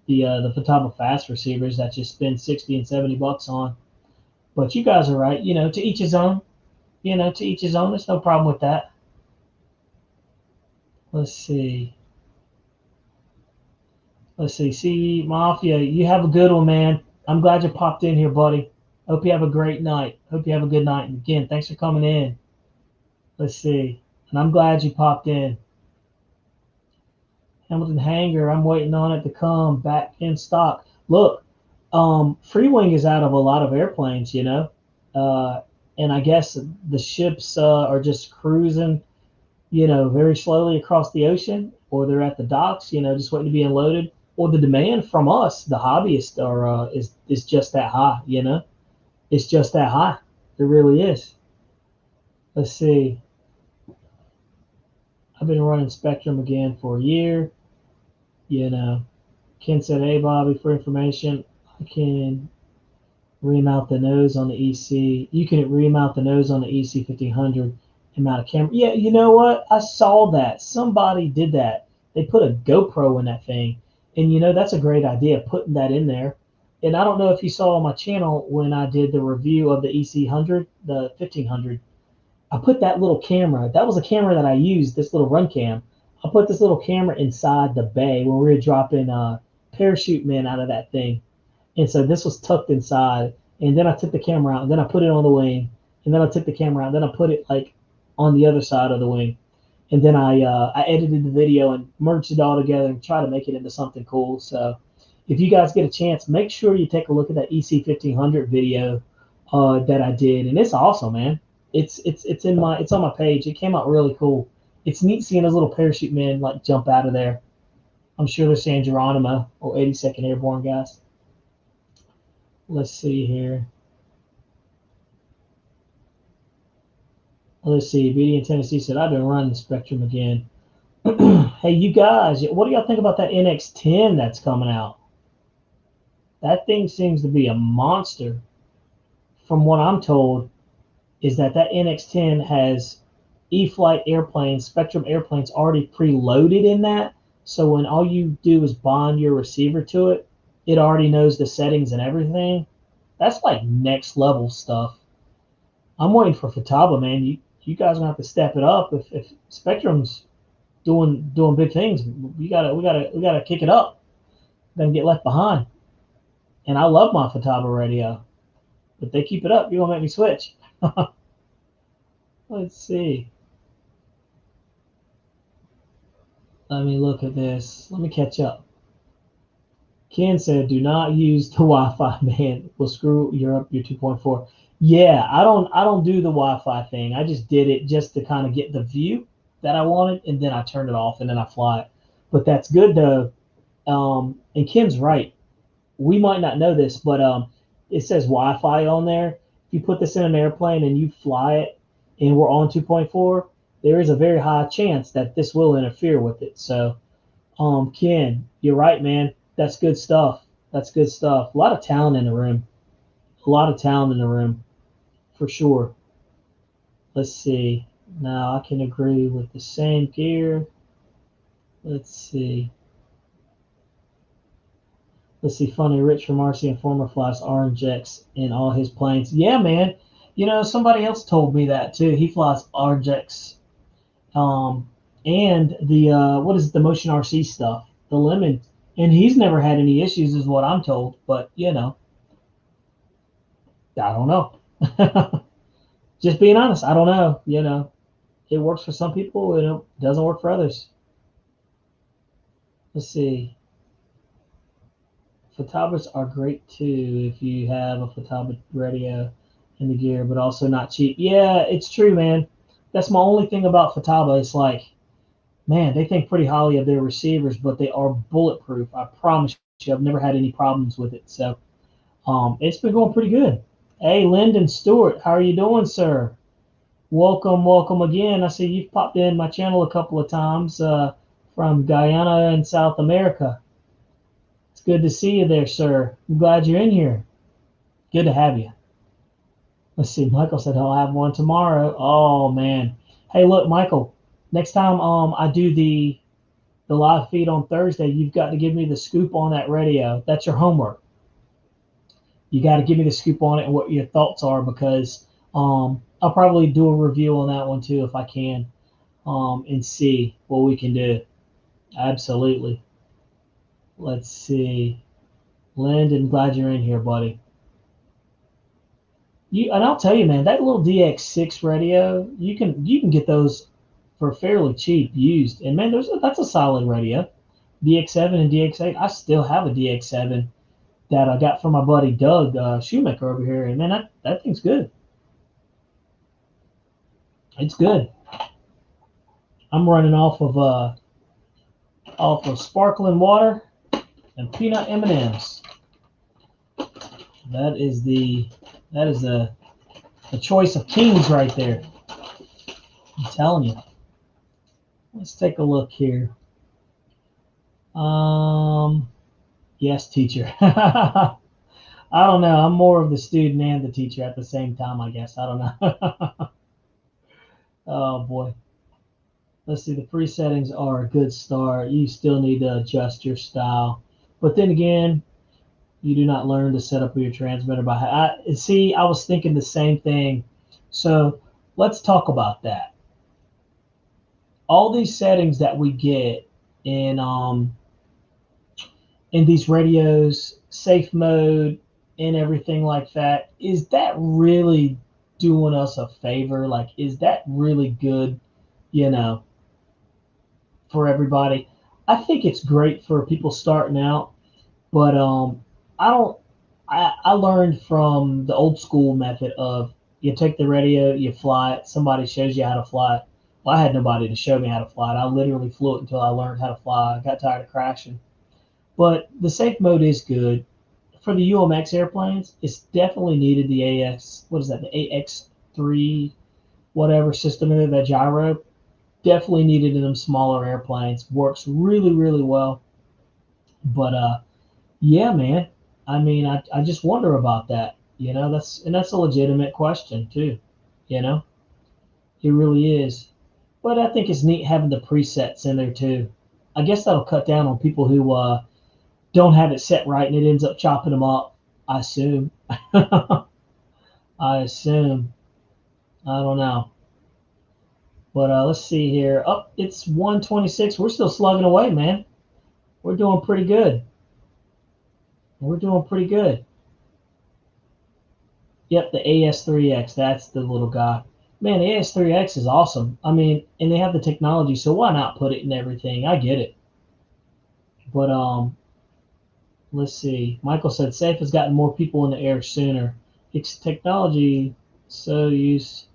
the Fataba Fast receivers that you spend 60 and 70 bucks on. But you guys are right. To each his own. To each his own. There's no problem with that. Let's see. See, Mafia, you have a good one, man. I'm glad you popped in here, buddy. Hope you have a great night. Hope you have a good night. And again, thanks for coming in. Let's see. And I'm glad you popped in. Hamilton Hangar, I'm waiting on it to come back in stock. Look, Freewing is out of a lot of airplanes, you know, uh, and I guess the ships are just cruising, you know, very slowly across the ocean, or they're at the docks, you know, just waiting to be unloaded. Or the demand from us, the hobbyists, are is just that high, you know. It's just that high. It really is. Let's see. I've been running Spectrum again for a year. You know, Ken said, "Hey Bobby, for information, I can remount the nose on the EC. You can remount the nose on the EC 1500 and mount a camera." Yeah, you know what? I saw that. Somebody did that. They put a GoPro in that thing. And you know, that's a great idea, putting that in there. And I don't know if you saw on my channel when I did the review of the EC 100, the 1500, I put that little camera. That was a camera that I used, this little run cam. I put this little camera inside the bay when we were dropping parachute men out of that thing. And so this was tucked inside. And then I took the camera out, and then I put it on the wing. And then I took the camera out, and then I put it like on the other side of the wing. And then I edited the video and merged it all together and try to make it into something cool. So if you guys get a chance, make sure you take a look at that EC 1500 video that I did, and it's awesome, man. It's on my page. It came out really cool. It's neat seeing those little parachute men like jump out of there. I'm sure they're San Geronimo or 82nd Airborne guys. Let's see here. Let's see. BD in Tennessee said, "I've been running the Spectrum again." Hey, you guys, what do y'all think about that NX10 that's coming out? That thing seems to be a monster. From what I'm told, is that NX10 has E-flite airplanes, Spectrum airplanes already preloaded in that. So when all you do is bond your receiver to it, it already knows the settings and everything. That's like next level stuff. I'm waiting for Futaba, man. You guys are gonna have to step it up. If Spectrum's doing big things, we gotta kick it up. Then get left behind. And I love my Futaba radio. If they keep it up, you're gonna make me switch. Let's see. Let me look at this. Let me catch up. Ken said, "Do not use the Wi-Fi, man. Will screw your 2.4." Yeah, I don't do the Wi-Fi thing. I just did it just to kind of get the view that I wanted, and then I turned it off and then I fly it. But that's good to. And Ken's right. We might not know this, but it says Wi-Fi on there. If you put this in an airplane and you fly it, and we're on 2.4, there is a very high chance that this will interfere with it. So, Ken, you're right, man. That's good stuff. That's good stuff. A lot of talent in the room. A lot of talent in the room, for sure. Let's see. Now I can agree with the same gear. Let's see. Let's see. Funny Rich from RC Informer flies Orange X in all his planes. Yeah, man. You know, somebody else told me that too. He flies Orange X. And the what is it, the Motion RC stuff, the Lemon, and he's never had any issues, is what I'm told. But you know, I don't know. Just being honest, I don't know. You know, it works for some people, and it doesn't work for others. Let's see. Futabas are great too if you have a Futaba radio in the gear, but also not cheap. Yeah, it's true, man. That's my only thing about Futaba. It's like, man, they think pretty highly of their receivers, but they are bulletproof. I promise you, I've never had any problems with it. So it's been going pretty good. Hey, Lyndon Stewart, how are you doing, sir? Welcome again. I see you've popped in my channel a couple of times from Guyana and South America. It's good to see you there, sir. I'm glad you're in here. Good to have you. Let's see. Michael said he'll have one tomorrow. Oh, man. Hey, look, Michael, next time I do the live feed on Thursday, you've got to give me the scoop on that radio. That's your homework. You got to give me the scoop on it and what your thoughts are, because I'll probably do a review on that one too if I can, and see what we can do. Absolutely. Let's see. Lyndon, glad you're in here, buddy. And I'll tell you, man, that little DX6 radio, you can get those for fairly cheap used. And man, that's a solid radio. DX7 and DX8. I still have a DX7 that I got from my buddy Doug Shoemaker over here, and man, that thing's good. It's good. I'm running off of sparkling water and peanut M&Ms. That is the choice of kings right there. I'm telling you. Let's take a look here. Yes, teacher. I don't know. I'm more of the student and the teacher at the same time, I guess. I don't know. Oh boy. Let's see. The presettings are a good start. You still need to adjust your style, but then again, you do not learn to set up your transmitter by. I was thinking the same thing. So let's talk about that. All these settings that we get in these radios, safe mode, and everything like that, is that really doing us a favor? Like, is that really good, you know, for everybody? I think it's great for people starting out, but I don't. I learned from the old school method of you take the radio, you fly it, somebody shows you how to fly it. Well, I had nobody to show me how to fly it. I literally flew it until I learned how to fly. I got tired of crashing. But the safe mode is good. For the UMX airplanes, it's definitely needed the what is that, the AX3, whatever system in there, that gyro. Definitely needed in them smaller airplanes. Works really, really well. But yeah, man. I mean, I just wonder about that. That's a legitimate question too. You know, it really is. But I think it's neat having the presets in there too. I guess that'll cut down on people who don't have it set right and it ends up chopping them up. I assume. I assume. I don't know. But let's see here. Oh, it's 126. We're still slugging away, man. We're doing pretty good. We're doing pretty good. Yep, the AS3X. That's the little guy. Man, the AS3X is awesome. I mean, and they have the technology, so why not put it in everything? I get it. But let's see. Michael said safe has gotten more people in the air sooner. It's technology so used.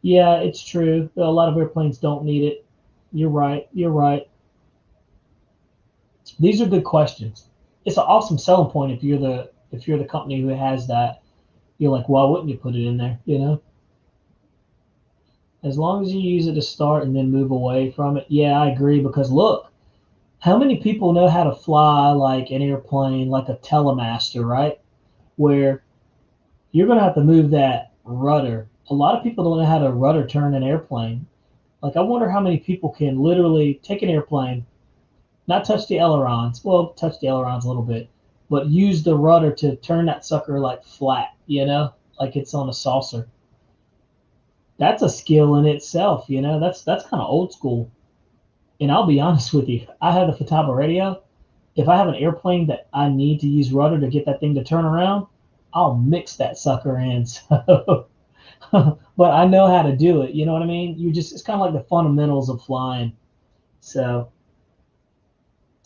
Yeah, it's true. A lot of airplanes don't need it. You're right. You're right. These are good questions. It's an awesome selling point if you're the company who has that. You're like, why wouldn't you put it in there? As long as you use it to start and then move away from it. Yeah, I agree. Because look, how many people know how to fly like an airplane, like a telemaster, right? Where you're going to have to move that rudder. A lot of people don't know how to rudder turn an airplane. Like, I wonder how many people can literally take an airplane, not touch the ailerons, well, touch the ailerons a little bit, but use the rudder to turn that sucker like flat, like it's on a saucer. That's a skill in itself, That's kind of old school. And I'll be honest with you, I have the Futaba radio. If I have an airplane that I need to use rudder to get that thing to turn around, I'll mix that sucker in. So, but I know how to do it. You know what I mean? It's kind of like the fundamentals of flying. So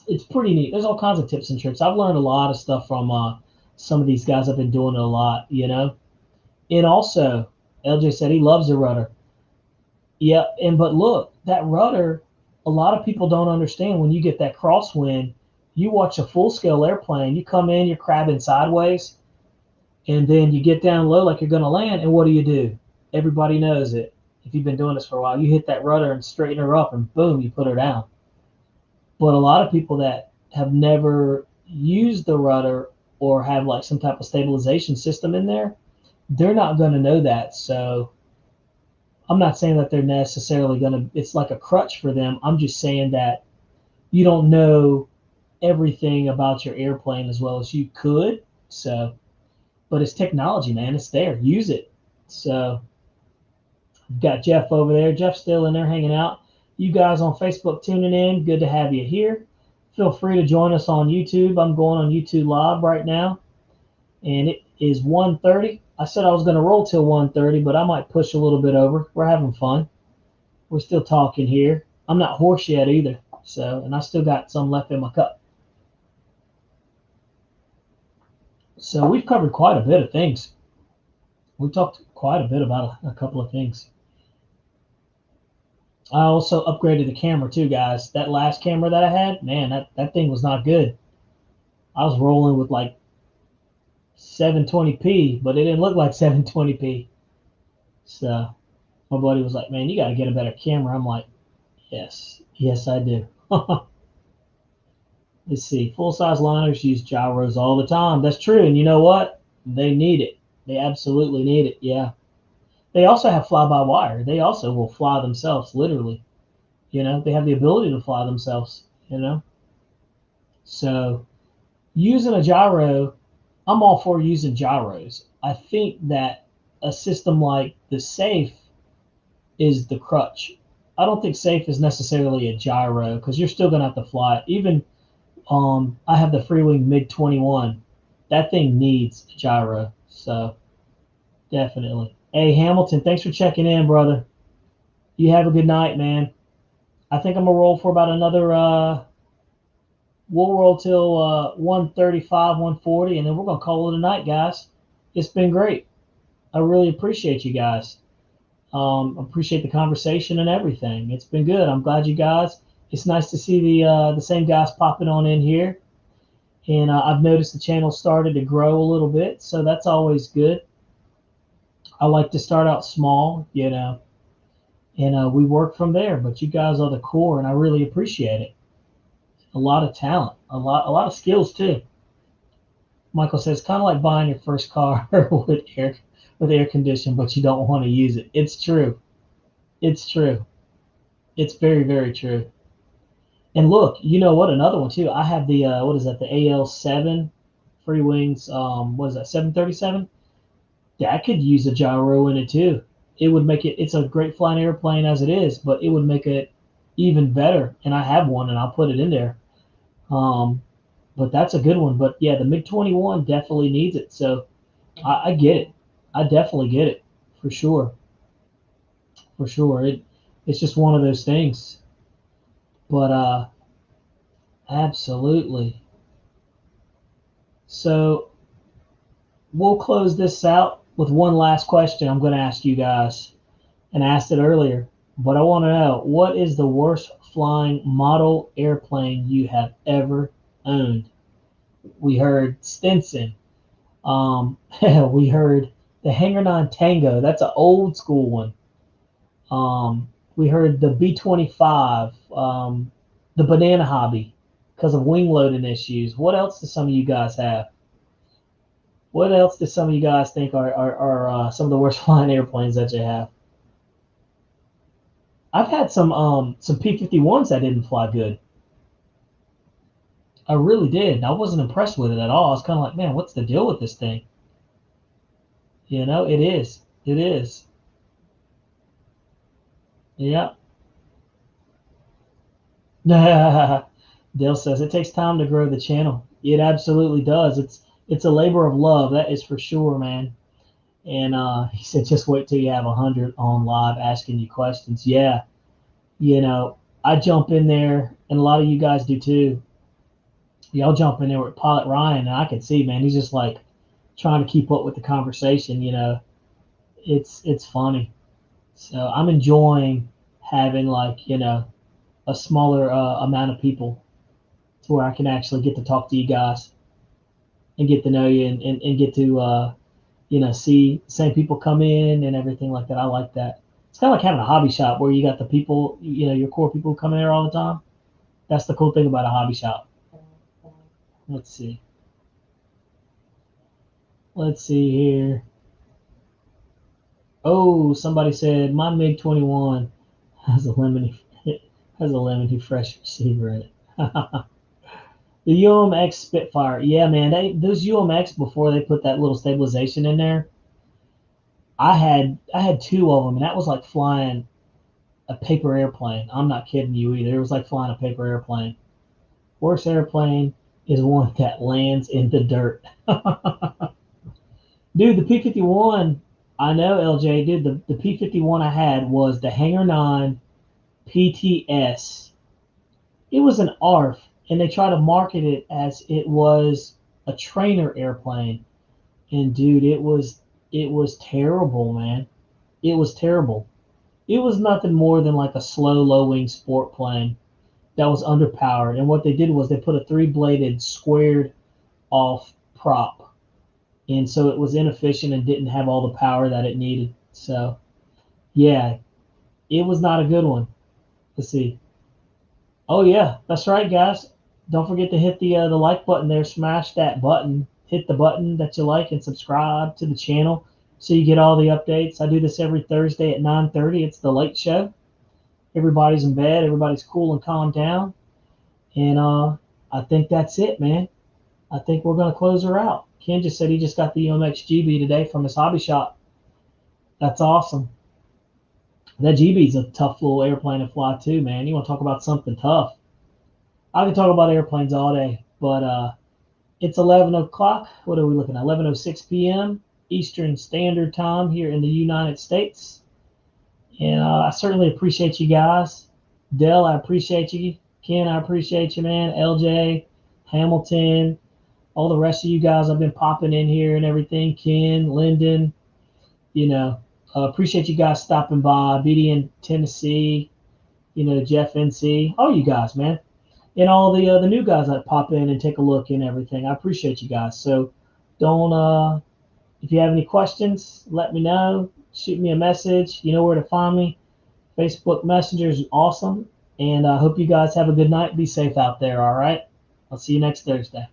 it's pretty neat. There's all kinds of tips and tricks. I've learned a lot of stuff from some of these guys. I've been doing it a lot. And also, LJ said he loves the rudder. Yeah, but look, that rudder, a lot of people don't understand when you get that crosswind. You watch a full scale airplane, you come in, you're crabbing sideways, and then you get down low like you're going to land, and what do? Everybody knows it. If you've been doing this for a while, you hit that rudder and straighten her up, and boom, you put her down. But a lot of people that have never used the rudder or have like some type of stabilization system in there, they're not going to know that. So I'm not saying that they're necessarily going to, it's like a crutch for them. I'm just saying that you don't know everything about your airplane as well as you could. So, but it's technology, man. It's there. Use it. So, got Jeff over there. Jeff's still in there hanging out. You guys on Facebook tuning in. Good to have you here. Feel free to join us on YouTube. I'm going on YouTube Live right now. And it is 1:30. I said I was going to roll till 1:30, but I might push a little bit over. We're having fun. We're still talking here. I'm not hoarse yet either. So, and I still got some left in my cup. So we've covered quite a bit of things. We talked quite a bit about a couple of things. I also upgraded the camera too, guys. That last camera that I had, man, that thing was not good. I was rolling with like 720p, but it didn't look like 720p. So my buddy was like, "Man, you got to get a better camera." I'm like, yes, I do. Let's see. Full size liners use gyros all the time. That's true. And you know what? They need it. They absolutely need it. Yeah. They also have fly by wire. They also will fly themselves, literally. They have the ability to fly themselves. So using a gyro, I'm all for using gyros. I think that a system like the Safe is the crutch. I don't think Safe is necessarily a gyro because you're still going to have to fly it. Even I have the Freewing MiG 21. That thing needs a gyro. So definitely. Hey, Hamilton, thanks for checking in, brother. You have a good night, man. I think I'm going to roll for about another, we'll roll till 135, 140, and then we're going to call it a night, guys. It's been great. I really appreciate you guys. Appreciate the conversation and everything. It's been good. I'm glad you guys. It's nice to see the same guys popping on in here, and I've noticed the channel started to grow a little bit, so that's always good. I like to start out small, and we work from there. But you guys are the core, and I really appreciate it. A lot of talent, a lot of skills too. Michael says, kind of like buying your first car with air conditioning, but you don't want to use it. It's true. It's true. It's very, very true. And look, you know what? Another one too. I have the what is that? The AL7 Freewings. What is that? 737. That could use a gyro in it too. It would make it. It's a great flying airplane as it is, but it would make it even better. And I have one, and I'll put it in there. Um, but that's a good one. But yeah, the MiG 21 definitely needs it. So I get it. I definitely get it for sure. For sure. It's just one of those things. But absolutely. So we'll close this out with one last question I'm going to ask you guys. And I asked it earlier, but I want to know, what is the worst flying model airplane you have ever owned? We heard Stinson. We heard the Hangar 9 Tango. That's an old school one. We heard the B-25, the Banana Hobby, because of wing loading issues. What else do some of you guys have? What else do some of you guys think are some of the worst flying airplanes that you have? I've had some P-51s that didn't fly good. I really did. I wasn't impressed with it at all. I was kind of like, man, what's the deal with this thing? It is. It is. Yeah. Dale says it takes time to grow the channel. It absolutely does. It's a labor of love, that is for sure, man. And he said, just wait till you have 100 on live asking you questions. Yeah, I jump in there, and a lot of you guys do too. Y'all jump in there with Pilot Ryan, and I can see, man, he's just like trying to keep up with the conversation. It's funny. So I'm enjoying having a smaller amount of people to where I can actually get to talk to you guys and get to know you and get to see the same people come in and everything like that. I like that. It's kind of like having a hobby shop where you got the people, your core people coming there all the time. That's the cool thing about a hobby shop. Let's see. Let's see here. Oh, somebody said my MiG 21 has a lemony fresh receiver in it. The UMX Spitfire. Yeah, man, those UMX before they put that little stabilization in there. I had two of them, and that was like flying a paper airplane. I'm not kidding you either. It was like flying a paper airplane. Worst airplane is one that lands in the dirt. Dude, the P-51, I know, LJ, dude, the P-51 I had was the Hangar 9 PTS. It was an ARF, and they try to market it as it was a trainer airplane, and dude, it was terrible, man. It was terrible. It was nothing more than like a slow, low wing sport plane that was underpowered. And what they did was they put a three-bladed squared off prop, and so it was inefficient and didn't have all the power that it needed. So yeah, it was not a good one. Let's see. Oh yeah, that's right, guys. Don't forget to hit the like button there. Smash that button. Hit the button that you like and subscribe to the channel so you get all the updates. I do this every Thursday at 9:30. It's the late show. Everybody's in bed. Everybody's cool and calmed down. And I think that's it, man. I think we're gonna close her out. Ken just said he just got the UMX GB today from his hobby shop. That's awesome. That GB's a tough little airplane to fly too, man. You want to talk about something tough? I can talk about airplanes all day, but it's 11 o'clock. What are we looking at? 11:06 p.m. Eastern Standard Time here in the United States. And I certainly appreciate you guys. Dell, I appreciate you. Ken, I appreciate you, man. LJ, Hamilton, all the rest of you guys I've been popping in here and everything. Ken, Lyndon, appreciate you guys stopping by. BD in Tennessee, Jeff NC, all you guys, man. And all the new guys that pop in and take a look and everything. I appreciate you guys. So don't if you have any questions, let me know. Shoot me a message. You know where to find me. Facebook Messenger is awesome. And I hope you guys have a good night. Be safe out there, all right? I'll see you next Thursday.